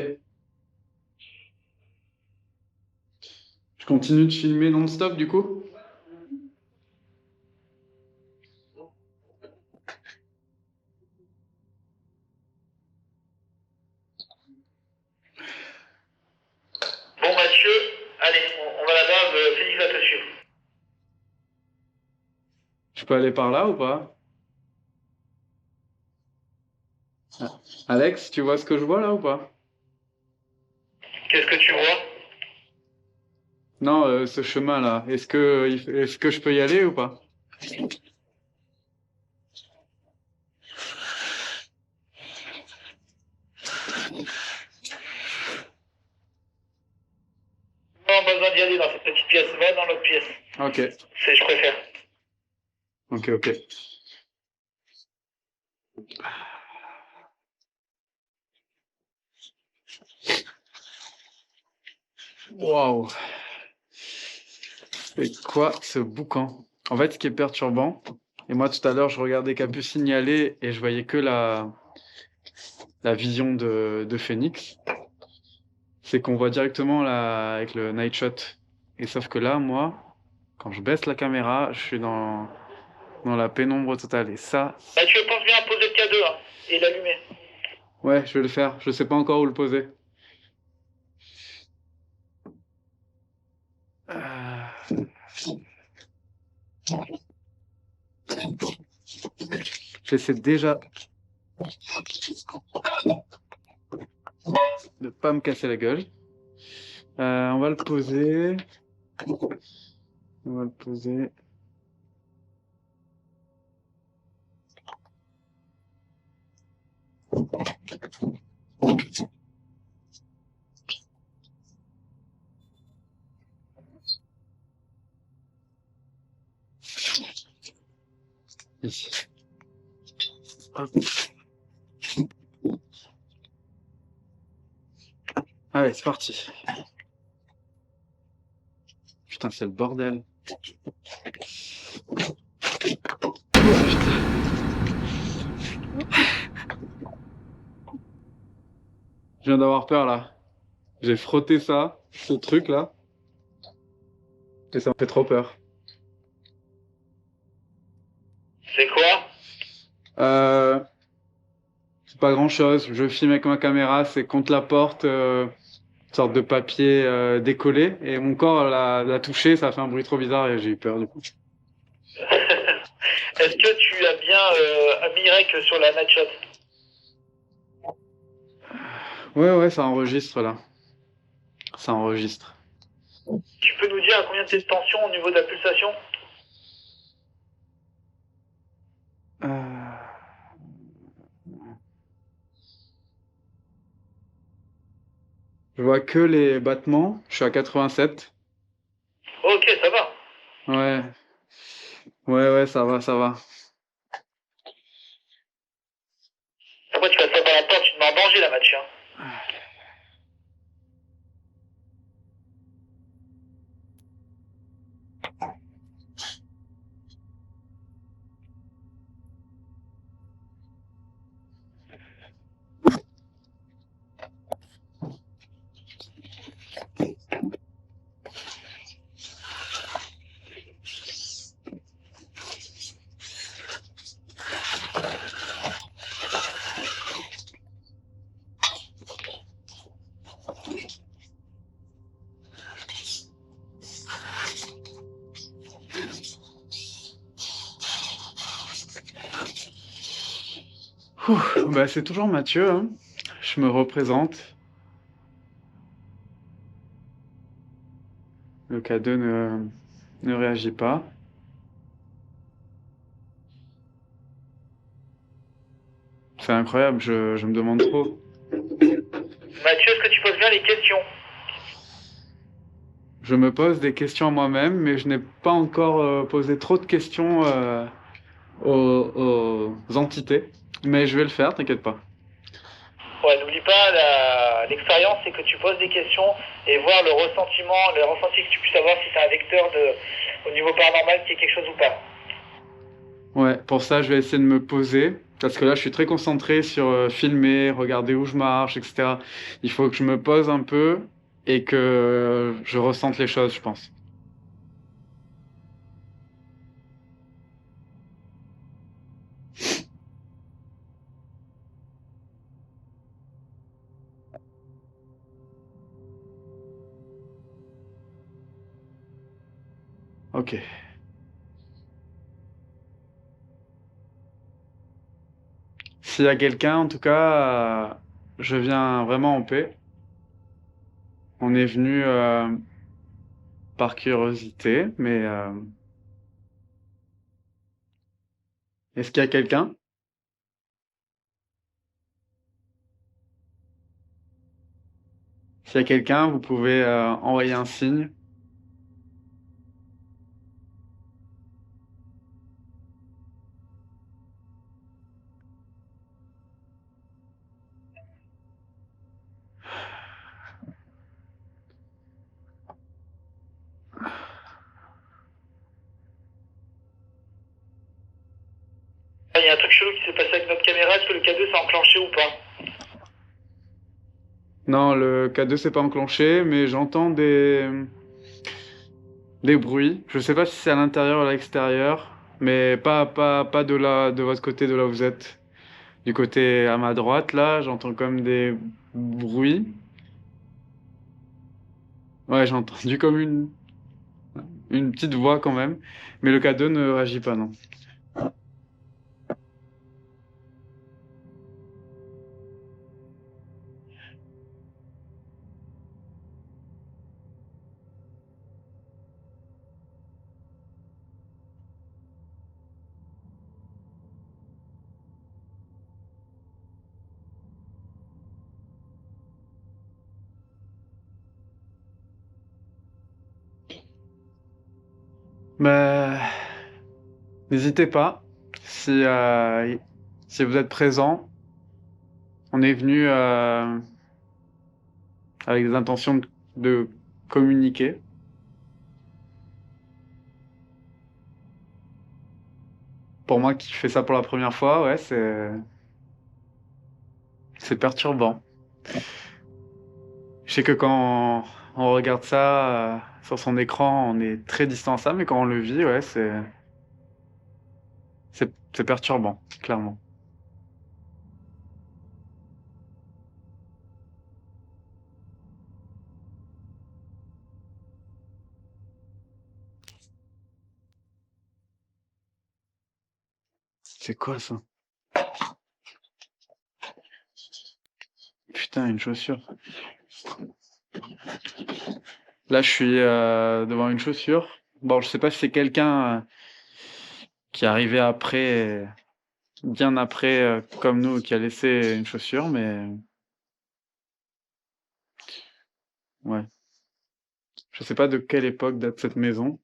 Je continue de filmer non-stop du coup? Bon Mathieu, allez, on va là-bas, Félix va te suivre. Je peux aller par là ou pas? Ah. Alex, tu vois ce que je vois là ou pas? Qu'est-ce que tu vois? Non, ce chemin-là. Est-ce que je peux y aller ou pas? Pas besoin d'y aller dans cette petite pièce, va dans l'autre pièce. Ok, Je préfère. ok. Waouh. C'est quoi ce boucan? En fait, ce qui est perturbant, et moi tout à l'heure je regardais Capucine y aller et je voyais que la vision de Phoenix, c'est qu'on voit directement là avec le night shot. Et sauf que là, moi, quand je baisse la caméra, je suis dans la pénombre totale. Et ça, Mathieu, pense bien à poser le cadeau hein, et l'allumer. ouais, je vais le faire. Je sais pas encore où le poser. Euh, J'essaie déjà de pas me casser la gueule. On va le poser. On va le poser. Ici. Hop. Allez, c'est parti. Putain, c'est le bordel. Je viens d'avoir peur là. J'ai frotté ça, ce truc là, et ça me fait trop peur. C'est quoi? C'est pas grand chose. Je filme avec ma caméra, c'est contre la porte, une sorte de papier décollé, et mon corps l'a touché, ça a fait un bruit trop bizarre et j'ai eu peur du coup. Est-ce que tu as bien admiré que sur la Natshot? Ouais, ça enregistre là. Ça enregistre. Tu peux nous dire à combien t'es de tension au niveau de la pulsation? Je vois que les battements. Je suis à 87. Ok, ça va. Ouais, ça va, ça va. Après, tu passes pas par la porte, tu te mets en danger la match. Hein. Bah, c'est toujours Mathieu, hein. Je me représente. Le K2 ne réagit pas. C'est incroyable, je me demande trop. Mathieu, est-ce que tu poses bien les questions? Je me pose des questions à moi-même, mais je n'ai pas encore posé trop de questions aux entités. Mais je vais le faire, t'inquiète pas. Ouais, n'oublie pas, l'expérience, c'est que tu poses des questions et voir le ressenti que tu puisses avoir si c'est un vecteur au niveau paranormal, qui est quelque chose ou pas. Ouais, pour ça, je vais essayer de me poser. Parce que là, je suis très concentré sur filmer, regarder où je marche, etc. Il faut que je me pose un peu et que je ressente les choses, je pense. Ok. S'il y a quelqu'un, en tout cas, je viens vraiment en paix. On est venu par curiosité, mais est-ce qu'il y a quelqu'un? S'il y a quelqu'un, vous pouvez envoyer un signe. Il y a un truc chelou qui s'est passé avec notre caméra, est-ce que le K2 s'est enclenché ou pas? Non, le K2 s'est pas enclenché, mais j'entends des bruits. Je sais pas si c'est à l'intérieur ou à l'extérieur, mais pas de votre côté, de là où vous êtes. Du côté à ma droite, là, j'entends comme des bruits. Ouais, j'ai entendu comme une petite voix quand même, mais le K2 ne réagit pas, non. Bah, n'hésitez pas. si vous êtes présent, on est venu avec des intentions de communiquer. Pour moi qui fais ça pour la première fois, ouais, c'est perturbant. Je sais que quand on regarde ça sur son écran, on est très distant à ça, mais quand on le vit, ouais, c'est perturbant, clairement. C'est quoi ça? Putain, une chaussure. Là, je suis devant une chaussure. Bon, je sais pas si c'est quelqu'un qui est arrivé après, bien après, comme nous, qui a laissé une chaussure, mais ouais. Je sais pas de quelle époque date cette maison.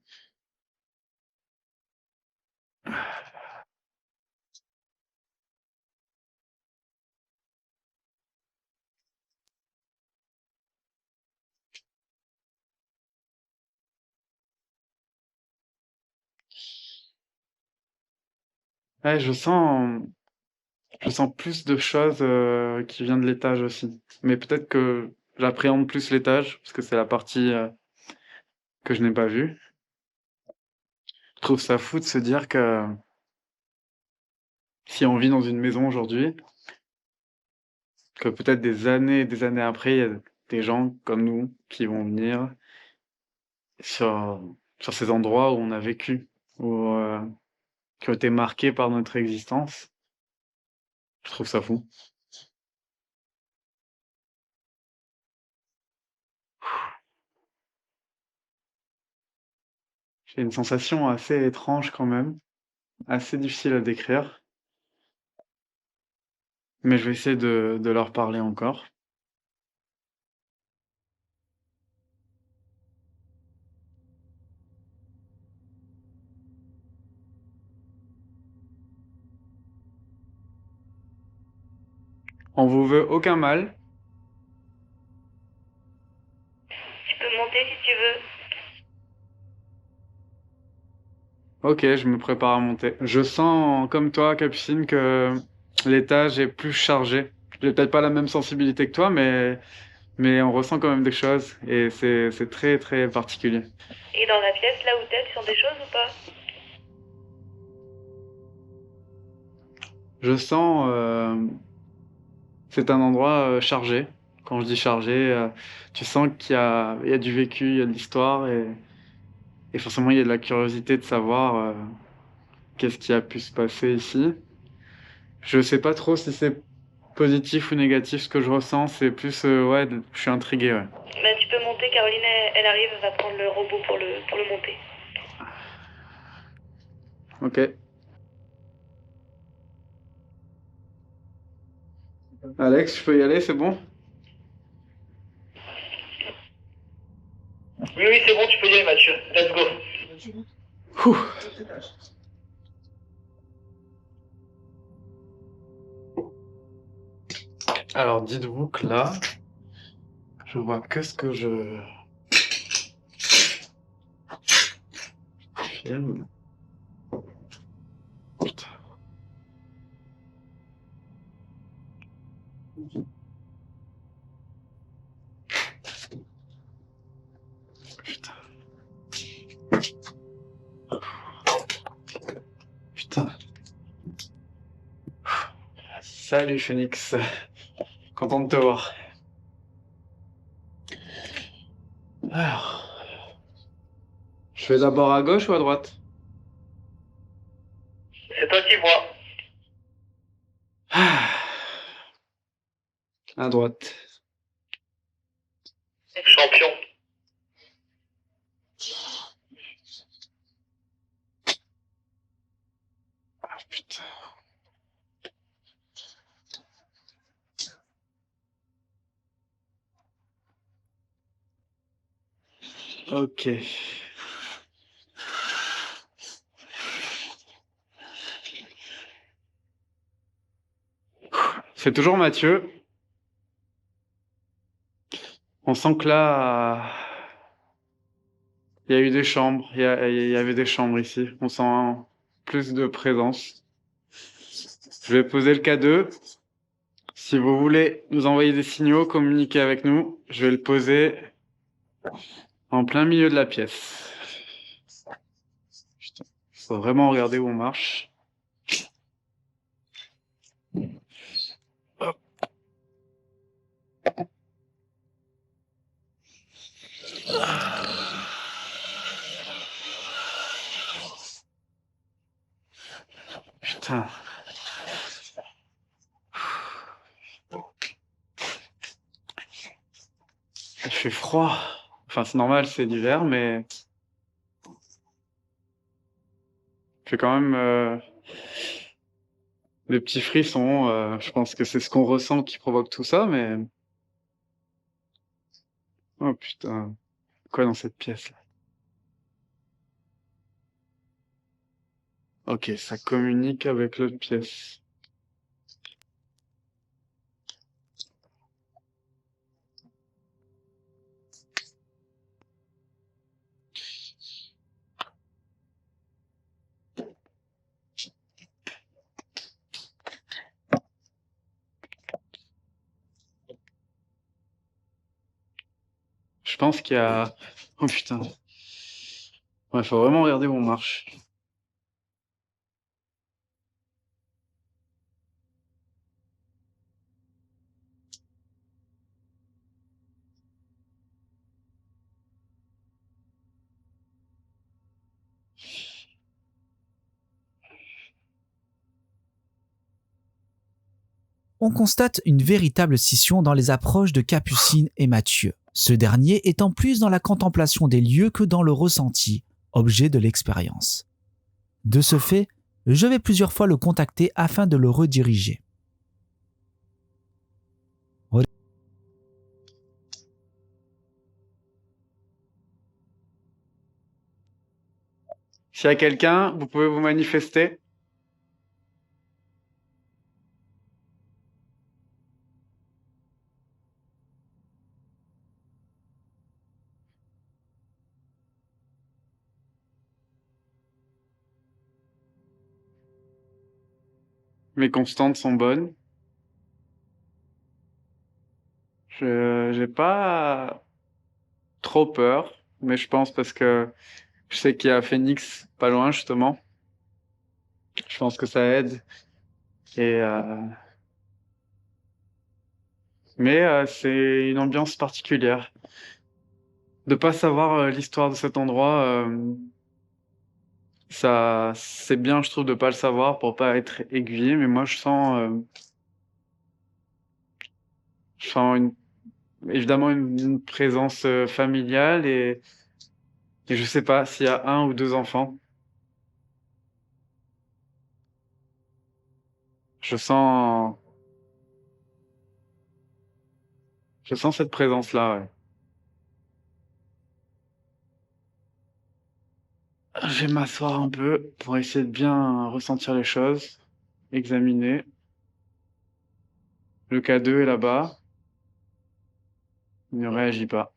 Ouais, je sens plus de choses qui viennent de l'étage aussi. Mais peut-être que j'appréhende plus l'étage, parce que c'est la partie que je n'ai pas vue. Je trouve ça fou de se dire que si on vit dans une maison aujourd'hui, que peut-être des années après, il y a des gens comme nous qui vont venir sur, sur ces endroits où on a vécu, ou qui ont été marqués par notre existence. Je trouve ça fou. J'ai une sensation assez étrange quand même, assez difficile à décrire, mais je vais essayer de leur parler encore. On vous veut aucun mal. Tu peux monter si tu veux. Ok, je me prépare à monter. Je sens, comme toi, Capucine, que l'étage est plus chargé. J'ai peut-être pas la même sensibilité que toi, mais on ressent quand même des choses et c'est très très particulier. Et dans la pièce, là où t'es, tu sens des choses ou pas? Je sens, c'est un endroit chargé. Quand je dis chargé, tu sens il y a du vécu, il y a de l'histoire et forcément il y a de la curiosité de savoir qu'est-ce qui a pu se passer ici. Je sais pas trop si c'est positif ou négatif ce que je ressens, c'est plus ouais, je suis intrigué, ouais. Bah, tu peux monter, Caroline, elle arrive, elle va prendre le robot pour le monter. Ok. Alex, je peux y aller, c'est bon? Oui, oui, c'est bon, tu peux y aller, Mathieu. Let's go. Ouh. Alors dites-vous que là, je vois que ce que je filme. Putain. Putain. Putain. Salut Phoenix. Content de te voir. Alors, je vais d'abord à gauche ou à droite? C'est toi qui vois. Ah. À droite. Champion. Ah, putain. Ok. C'est toujours Mathieu. On sent que là, il y a eu des chambres. Il y avait des chambres ici. On sent plus de présence. Je vais poser le K2. Si vous voulez nous envoyer des signaux, communiquer avec nous, je vais le poser en plein milieu de la pièce. Putain, faut vraiment regarder où on marche. Hop. Putain. Il fait froid. Enfin, c'est normal, c'est l'hiver, mais il fait quand même des petits frissons. Je pense que c'est ce qu'on ressent qui provoque tout ça, mais... Oh putain. Quoi dans cette pièce-là? Ok, ça communique avec l'autre pièce. Je pense qu'il y a... Oh putain. Ouais, faut vraiment regarder où on marche. On constate une véritable scission dans les approches de Capucine et Mathieu, ce dernier étant plus dans la contemplation des lieux que dans le ressenti, objet de l'expérience. De ce fait, je vais plusieurs fois le contacter afin de le rediriger. S'il y a quelqu'un, vous pouvez vous manifester. Mes constantes sont bonnes. J'ai pas trop peur, mais je pense parce que je sais qu'il y a Phoenix pas loin, justement. Je pense que ça aide. Et mais c'est une ambiance particulière. De pas savoir l'histoire de cet endroit, ça, c'est bien, je trouve, de pas le savoir pour pas être aiguillé. Mais moi, je sens évidemment une présence familiale et je sais pas s'il y a un ou deux enfants. Je sens, je sens cette présence-là, ouais. Je vais m'asseoir un peu pour essayer de bien ressentir les choses, examiner. Le K2 est là-bas. Il ne réagit pas.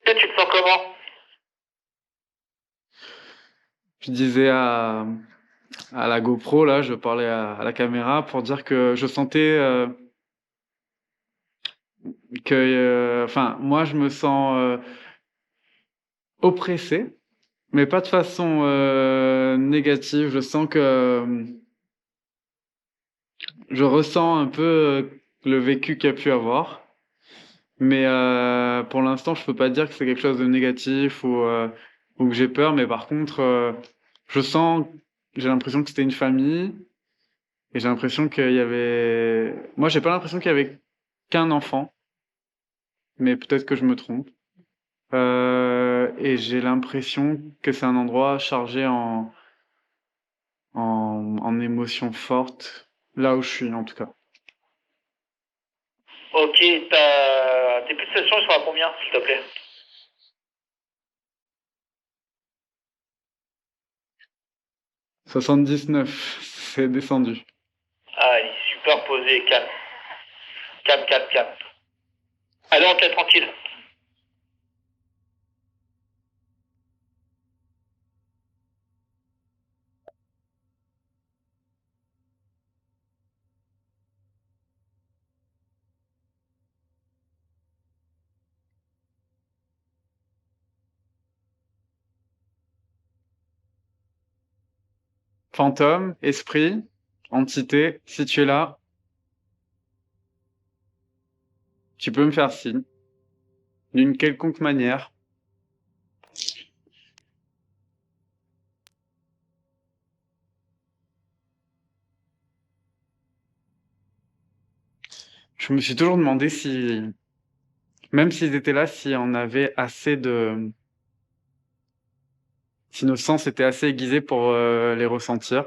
Et tu te sens comment? Je disais à la GoPro, là, je parlais à la caméra pour dire que je sentais enfin, moi, je me sens oppressé, mais pas de façon négative. Je sens que je ressens un peu le vécu qu'il y a pu avoir, mais pour l'instant, je peux pas dire que c'est quelque chose de négatif ou que j'ai peur, mais par contre, je sens, j'ai l'impression que c'était une famille et j'ai l'impression qu'il y avait, moi, j'ai pas l'impression qu'il y avait qu'un enfant, mais peut-être que je me trompe. Et j'ai l'impression que c'est un endroit chargé en émotions fortes, là où je suis en tout cas. Ok, tes pulsations, elles sont à combien, s'il te plaît? « 79, c'est descendu. Allez, super posé, calme. Calme, calme, calme. Allez, on te laisse tranquille. Fantôme, esprit, entité, si tu es là, tu peux me faire signe, d'une quelconque manière. Je me suis toujours demandé si, même s'ils étaient là, si on avait assez de... Si nos sens étaient assez aiguisés pour les ressentir.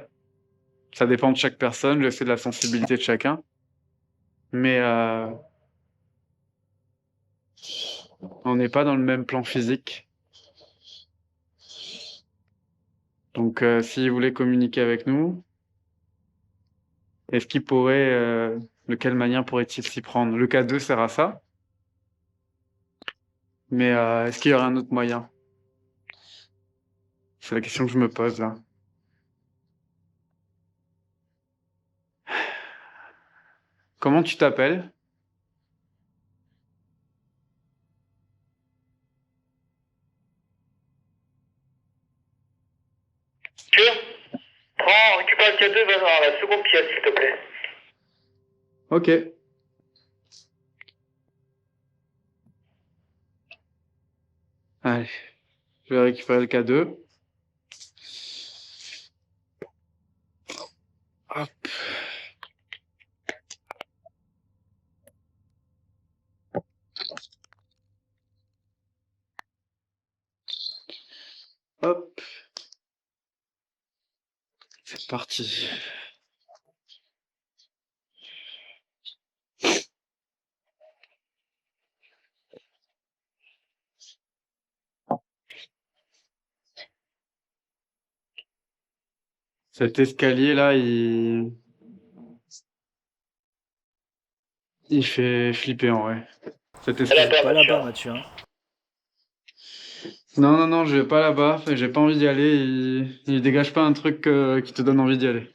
Ça dépend de chaque personne, je sais de la sensibilité de chacun. Mais on n'est pas dans le même plan physique. Donc s'ils voulaient communiquer avec nous, est-ce qu'ils pourraient... de quelle manière pourraient-ils s'y prendre? Le K2 sert à ça. Mais est-ce qu'il y aurait un autre moyen? C'est la question que je me pose là. Comment tu t'appelles? Prends, récupère le K2, va dans la seconde pièce, s'il te plaît. Ok. Allez, je vais récupérer le K2. Hop. Hop. C'est parti. Cet escalier là, il fait flipper en vrai. Cet escalier. Pas là-bas, Mathieu. Hein. Non, non, non, je vais pas là-bas. J'ai pas envie d'y aller. Il dégage pas un truc qui te donne envie d'y aller.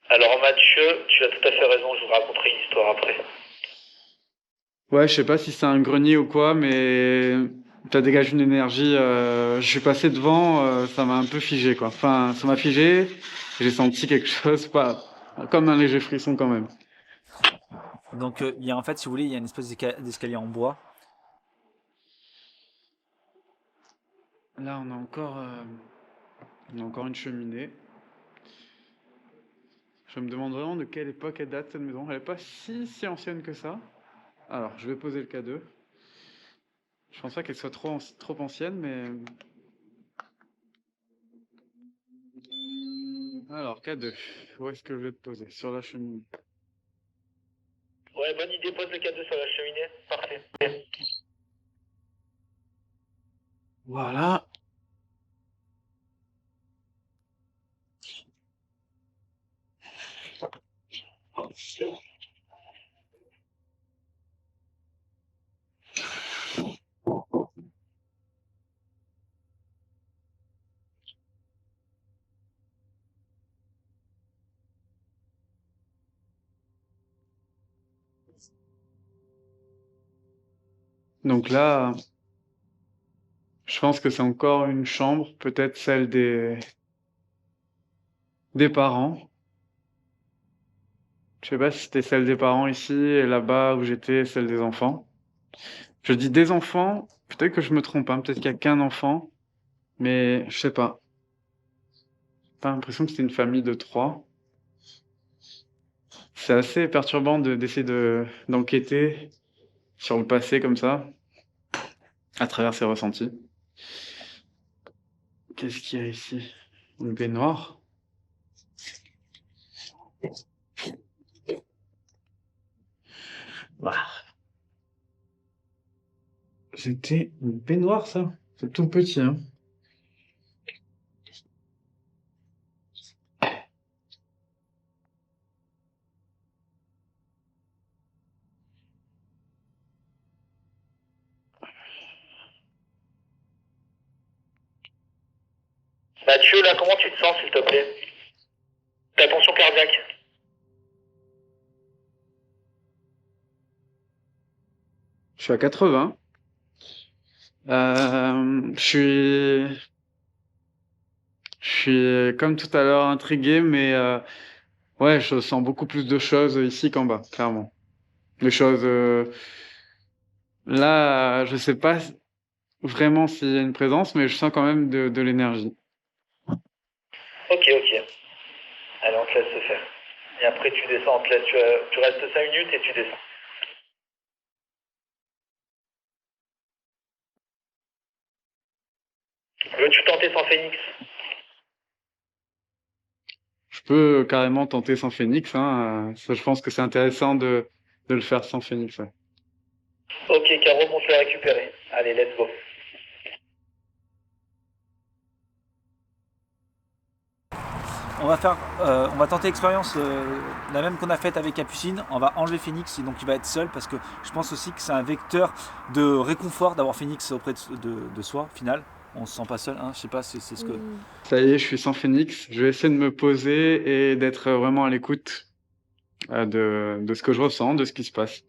Alors Mathieu, tu as tout à fait raison, je vous raconterai une histoire après. Ouais, je sais pas si c'est un grenier ou quoi, mais t'as dégagé une énergie. Je suis passé devant, ça m'a un peu figé quoi. Enfin, ça m'a figé. J'ai senti quelque chose, pas comme un léger frisson quand même. Donc, il y a, en fait, si vous voulez, il y a une espèce d'escalier en bois. Là, on a encore une cheminée. Je me demande vraiment de quelle époque elle date cette maison. Elle est pas si ancienne que ça. Alors, je vais poser le K2. Je pense pas qu'elle soit trop ancienne, mais... Alors, K2, où est-ce que je vais te poser? Sur la cheminée. Ouais, bonne idée, pose le K2 sur la cheminée, parfait. Voilà. Donc là, je pense que c'est encore une chambre, peut-être celle des parents. Je sais pas si c'était celle des parents ici et là-bas où j'étais, celle des enfants. Je dis des enfants, peut-être que je me trompe, hein, peut-être qu'il y a qu'un enfant, mais je sais pas. J'ai pas l'impression que c'était une famille de 3. C'est assez perturbant d'essayer d'enquêter sur le passé comme ça, à travers ses ressentis. Qu'est-ce qu'il y a ici? Une baignoire. Bah. C'était une baignoire, ça? C'est tout petit, hein? Mathieu, là, comment tu te sens, s'il te plaît? Ta tension cardiaque? Je suis à 80. Je suis comme tout à l'heure intrigué, mais ouais, je sens beaucoup plus de choses ici qu'en bas, clairement. Les choses là, je sais pas vraiment s'il y a une présence, mais je sens quand même de l'énergie. Ok. Allez, on te laisse se faire. Et après, tu descends, on te laisse, tu restes 5 minutes et tu descends. Veux-tu tenter sans Phoenix? Je peux carrément tenter sans Phoenix, hein. Ça, je pense que c'est intéressant de le faire sans Phoenix. Ouais. Ok, Caro, on se le récupérer. Allez, let's go. On va tenter l'expérience la même qu'on a faite avec Capucine. On va enlever Phoenix, et donc il va être seul parce que je pense aussi que c'est un vecteur de réconfort d'avoir Phoenix auprès de soi, au final. On se sent pas seul, hein. Je sais pas, c'est ce que. Ça y est, je suis sans Phoenix. Je vais essayer de me poser et d'être vraiment à l'écoute de ce que je ressens, de ce qui se passe.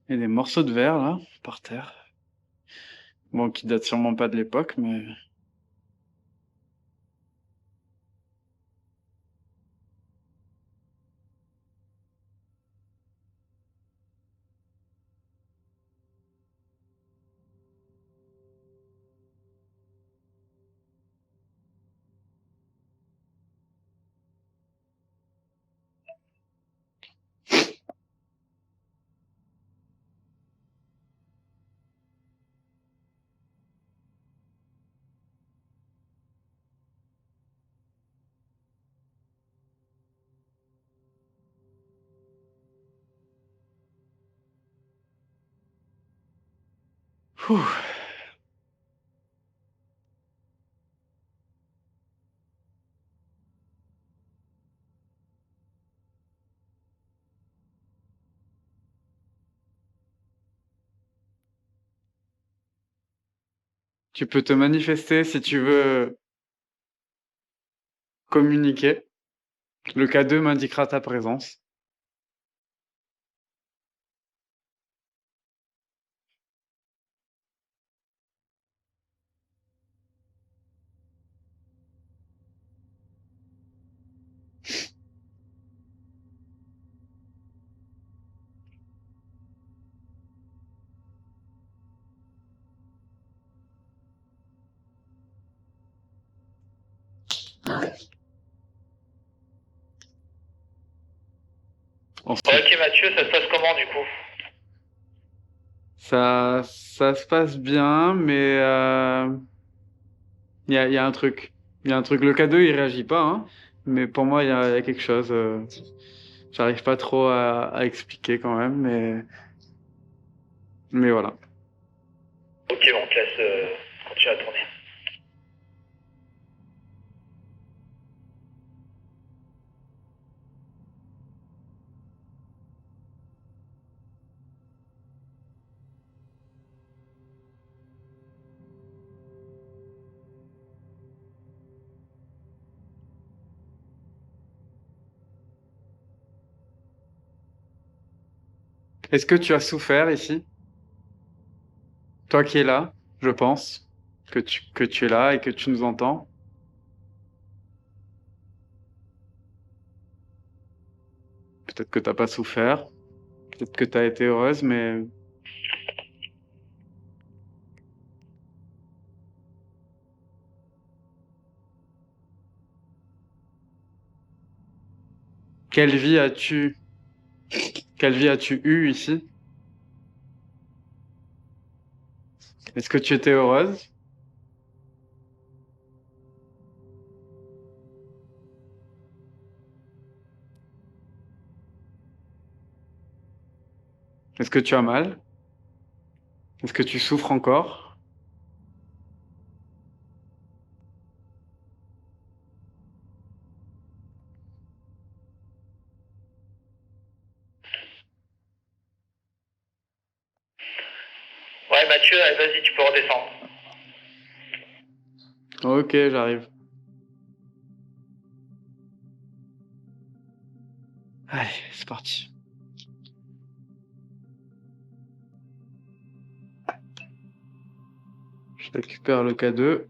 Il y a des morceaux de verre là, par terre. Bon, qui datent sûrement pas de l'époque, mais. Ouh. Tu peux te manifester si tu veux communiquer. Le K2 m'indiquera ta présence. Ensuite, Ok, Mathieu, ça se passe comment, du coup? ça se passe bien, mais il y a un truc. Il y a un truc. Le K2, il réagit pas, hein, mais pour moi, il y a quelque chose. J'arrive pas trop à expliquer quand même, mais voilà. Ok, bon, on te laisse continuer à tourner. Est-ce que tu as souffert ici? Toi qui es là, je pense que tu es là et que tu nous entends. Peut-être que t'as pas souffert. Peut-être que t'as été heureuse, mais... Quelle vie as-tu eu ici? Est-ce que tu étais heureuse? Est-ce que tu as mal? Est-ce que tu souffres encore? Ouais, Mathieu, allez, vas-y, tu peux redescendre. Ok, j'arrive. Allez, c'est parti. Je récupère le K2.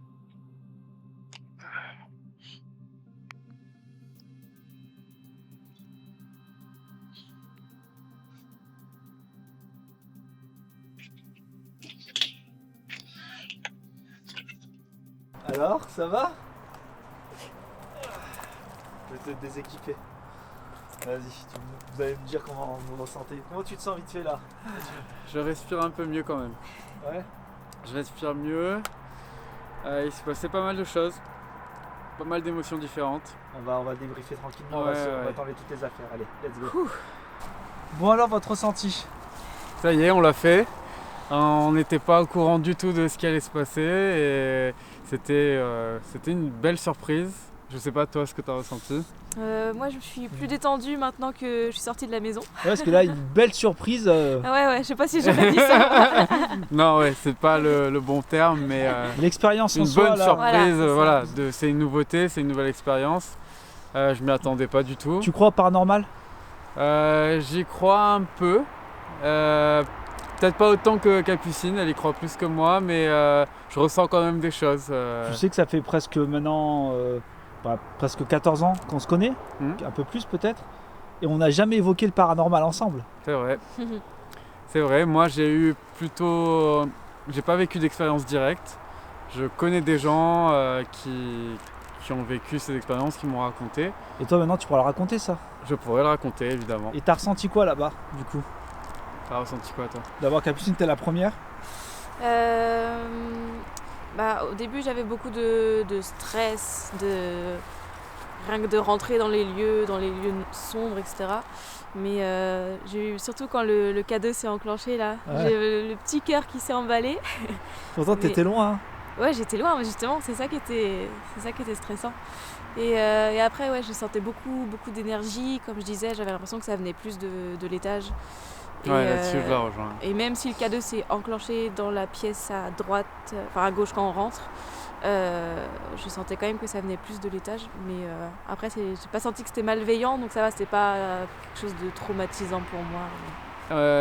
Alors, ça va? Je vais te déséquiper. Vas-y, vous allez me dire comment vous vous ressentez. Comment tu te sens vite fait là? Je respire un peu mieux quand même. Ouais. Je respire mieux. Il s'est passé pas mal de choses. Pas mal d'émotions différentes. On va débriefer tranquillement, on Ouais, va ouais. t'enlever toutes tes affaires. Allez, let's go. Bon alors, votre ressenti? Ça y est, on l'a fait. On n'était pas au courant du tout de ce qui allait se passer et c'était une belle surprise. Je sais pas toi ce que tu as ressenti. Moi, je suis plus détendue maintenant que je suis sortie de la maison. Ouais, parce que là, une belle surprise. Ah ouais, je sais pas si j'aurais dit ça. Non ouais, c'est pas le bon terme, mais L'expérience en une soi, bonne là. surprise. Voilà, c'est ça. C'est une nouveauté, c'est une nouvelle expérience. Je m'y attendais pas du tout. Tu crois au paranormal? J'y crois un peu. Peut-être pas autant que Capucine, elle y croit plus que moi, mais je ressens quand même des choses. Tu sais que ça fait presque maintenant, presque 14 ans qu'on se connaît, un peu plus peut-être, et on n'a jamais évoqué le paranormal ensemble. C'est vrai. C'est vrai, moi j'ai pas vécu d'expérience directe. Je connais des gens qui ont vécu ces expériences, qui m'ont raconté. Et toi maintenant tu pourras le raconter ça. Je pourrais le raconter évidemment. Et t'as ressenti quoi là-bas du coup? T'as ressenti quoi toi? D'abord Capucine, t'es la première. Au début, j'avais beaucoup de stress, rien que de rentrer dans les lieux sombres, etc. Mais j'ai eu, surtout quand le K2 s'est enclenché là, Ouais. j'ai le petit cœur qui s'est emballé. Pourtant t'étais loin. Hein. Ouais, j'étais loin, mais justement, c'est ça qui était stressant. Et après, ouais, je sentais beaucoup d'énergie. Comme je disais, j'avais l'impression que ça venait plus de l'étage. Ouais, là-dessus je la rejoins. Et même si le K2 s'est enclenché dans la pièce à droite, enfin à gauche quand on rentre, je sentais quand même que ça venait plus de l'étage. Mais après, j'ai pas senti que c'était malveillant, donc ça va, c'était pas quelque chose de traumatisant pour moi.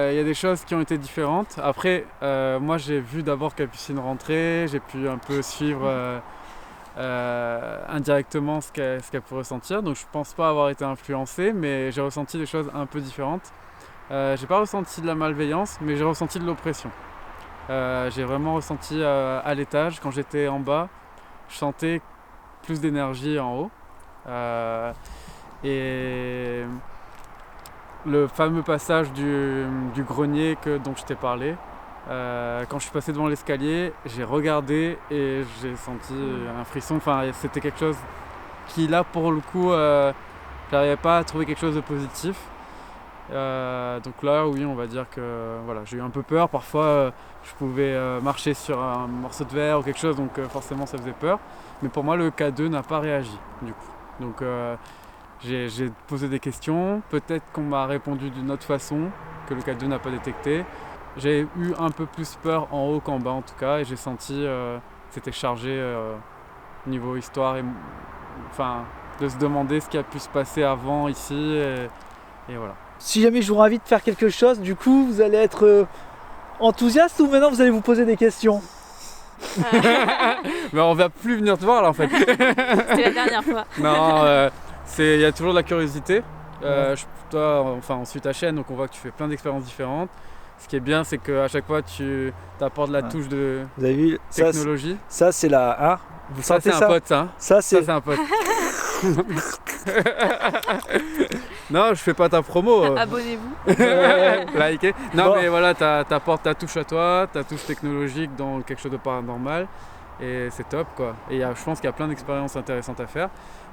Il y a des choses qui ont été différentes. Après, moi j'ai vu d'abord Capucine rentrer, j'ai pu un peu suivre indirectement ce qu'elle peut ressentir. Donc je pense pas avoir été influencé, mais j'ai ressenti des choses un peu différentes. J'ai pas ressenti de la malveillance, mais j'ai ressenti de l'oppression. J'ai vraiment ressenti à l'étage, quand j'étais en bas, je sentais plus d'énergie en haut. Et le fameux passage du grenier dont je t'ai parlé, quand je suis passé devant l'escalier, j'ai regardé et j'ai senti un frisson. Enfin, c'était quelque chose qui, là, pour le coup, j'arrivais pas à trouver quelque chose de positif. Donc là, oui, on va dire que voilà, j'ai eu un peu peur. Parfois, je pouvais marcher sur un morceau de verre ou quelque chose, donc forcément, ça faisait peur. Mais pour moi, le K2 n'a pas réagi, du coup. Donc, j'ai posé des questions. Peut-être qu'on m'a répondu d'une autre façon que le K2 n'a pas détecté. J'ai eu un peu plus peur en haut qu'en bas, en tout cas, et j'ai senti que c'était chargé niveau histoire, enfin, de se demander ce qui a pu se passer avant ici, et voilà. Si jamais je vous invite à faire quelque chose, du coup, vous allez être enthousiaste ou maintenant vous allez vous poser des questions? Mais on va plus venir te voir là en fait. C'était la dernière fois. Non, il y a toujours de la curiosité. On suit ta chaîne, donc on voit que tu fais plein d'expériences différentes. Ce qui est bien, c'est qu'à chaque fois, tu apportes la touche de Vous avez vu technologie. Ça c'est la. Hein, vous Ça, sentez c'est ça un pote, ça. Ça c'est. Ça, c'est un pote. Non, je fais pas ta promo. Abonnez-vous. Likez. Non, Bon. mais voilà, t'apportes ta touche à toi, ta touche technologique dans quelque chose de paranormal. Et c'est top, quoi. Et je pense qu'il y a plein d'expériences intéressantes à faire.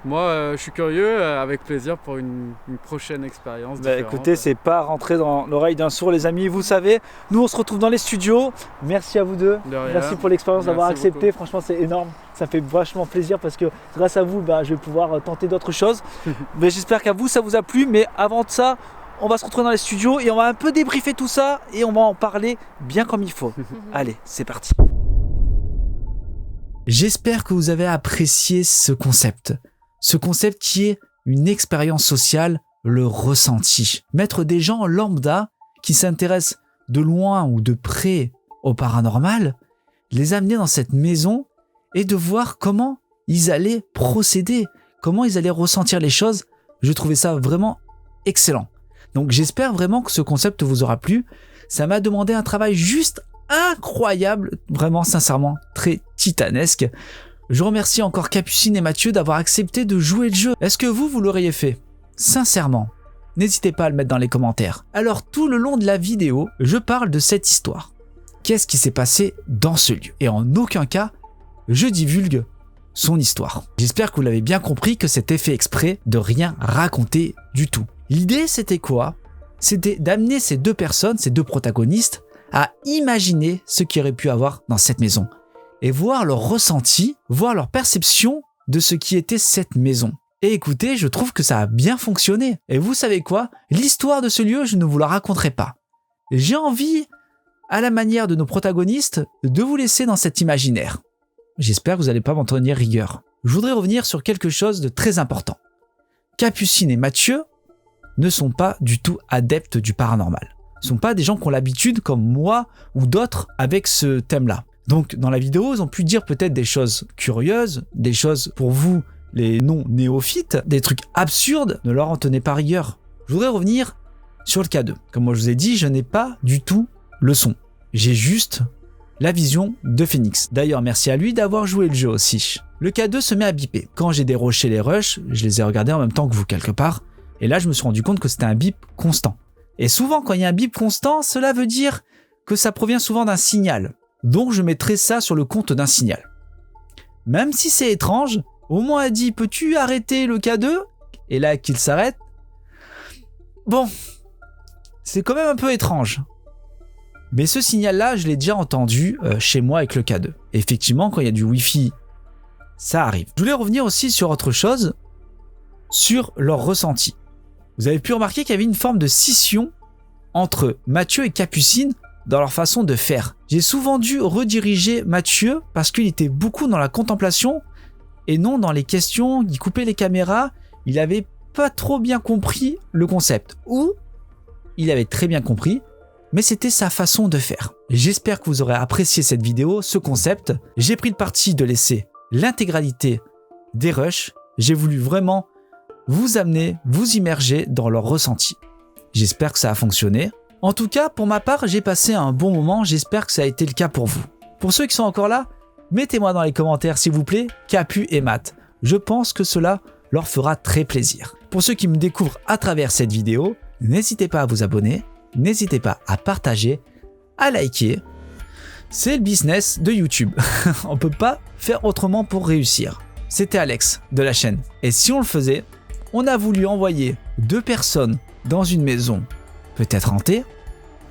Moi, je suis curieux, avec plaisir, pour une prochaine expérience. Bah, différente. écoutez, c'est pas rentré dans l'oreille d'un sourd, les amis. Vous savez, nous on se retrouve dans les studios. Merci à vous deux. De rien. Merci pour l'expérience d'avoir Merci accepté. beaucoup. Franchement, c'est énorme. Ça fait vachement plaisir parce que grâce à vous, je vais pouvoir tenter d'autres choses. Mais j'espère qu'à vous, ça vous a plu. Mais avant de ça, on va se retrouver dans les studios et on va un peu débriefer tout ça et on va en parler bien comme il faut. Allez, c'est parti. J'espère que vous avez apprécié ce concept. Ce concept qui est une expérience sociale, le ressenti. Mettre des gens lambda qui s'intéressent de loin ou de près au paranormal, les amener dans cette maison et de voir comment ils allaient procéder, comment ils allaient ressentir les choses. Je trouvais ça vraiment excellent. Donc j'espère vraiment que ce concept vous aura plu. Ça m'a demandé un travail juste incroyable, vraiment sincèrement très titanesque. Je remercie encore Capucine et Mathieu d'avoir accepté de jouer le jeu. Est-ce que vous l'auriez fait? Sincèrement, n'hésitez pas à le mettre dans les commentaires. Alors tout le long de la vidéo, je parle de cette histoire. Qu'est-ce qui s'est passé dans ce lieu? Et en aucun cas, je divulgue son histoire. J'espère que vous l'avez bien compris que c'était fait exprès de rien raconter du tout. L'idée c'était quoi? C'était d'amener ces deux personnes, ces deux protagonistes, à imaginer ce qu'il y aurait pu avoir dans cette maison et voir leur ressenti, voir leur perception de ce qui était cette maison. Et écoutez, je trouve que ça a bien fonctionné. Et vous savez quoi? L'histoire de ce lieu, je ne vous la raconterai pas. J'ai envie, à la manière de nos protagonistes, de vous laisser dans cet imaginaire. J'espère que vous n'allez pas m'en tenir rigueur. Je voudrais revenir sur quelque chose de très important. Capucine et Mathieu ne sont pas du tout adeptes du paranormal. Ce ne sont pas des gens qui ont l'habitude, comme moi ou d'autres, avec ce thème-là. Donc, dans la vidéo, ils ont pu dire peut-être des choses curieuses, des choses pour vous, les non-néophytes, des trucs absurdes, ne leur en tenez pas rigueur. Je voudrais revenir sur le K2. Comme moi je vous ai dit, je n'ai pas du tout le son. J'ai juste la vision de Phoenix. D'ailleurs, merci à lui d'avoir joué le jeu aussi. Le K2 se met à biper. Quand j'ai déroché les rushs, je les ai regardés en même temps que vous quelque part, et là je me suis rendu compte que c'était un bip constant. Et souvent, quand il y a un bip constant, cela veut dire que ça provient souvent d'un signal. Donc je mettrai ça sur le compte d'un signal. Même si c'est étrange, au moins elle dit « Peux-tu arrêter le K2 ?» Et là qu'il s'arrête. Bon, c'est quand même un peu étrange. Mais ce signal-là, je l'ai déjà entendu chez moi avec le K2. Et effectivement, quand il y a du Wi-Fi, ça arrive. Je voulais revenir aussi sur autre chose, sur leur ressenti. Vous avez pu remarquer qu'il y avait une forme de scission entre Mathieu et Capucine dans leur façon de faire. J'ai souvent dû rediriger Mathieu parce qu'il était beaucoup dans la contemplation et non dans les questions, il coupait les caméras, il avait pas trop bien compris le concept. Ou il avait très bien compris, mais c'était sa façon de faire. J'espère que vous aurez apprécié cette vidéo, ce concept. J'ai pris le parti de laisser l'intégralité des rushs. J'ai voulu vraiment vous amener, vous immerger dans leur ressenti. J'espère que ça a fonctionné. En tout cas, pour ma part, j'ai passé un bon moment. J'espère que ça a été le cas pour vous. Pour ceux qui sont encore là, mettez-moi dans les commentaires, s'il vous plaît, Capu et Matt. Je pense que cela leur fera très plaisir. Pour ceux qui me découvrent à travers cette vidéo, n'hésitez pas à vous abonner, n'hésitez pas à partager, à liker. C'est le business de YouTube. On ne peut pas faire autrement pour réussir. C'était Alex de la chaîne. Et si on le faisait, on a voulu envoyer 2 personnes dans une maison peut-être hantée,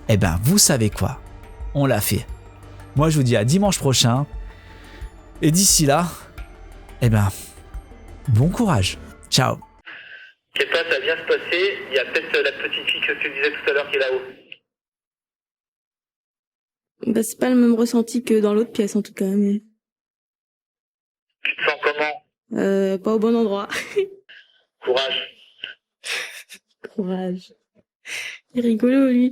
eh ben vous savez quoi, on l'a fait. Moi je vous dis à dimanche prochain, et d'ici là, eh ben, bon courage, ciao. Je sais pas, ça vient se passer, il y a peut-être la petite fille que je te disais tout à l'heure qui est là-haut. Bah, c'est pas le même ressenti que dans l'autre pièce en tout cas, mais Tu te sens comment? pas au bon endroit. Courage. Courage. Il est rigolo lui.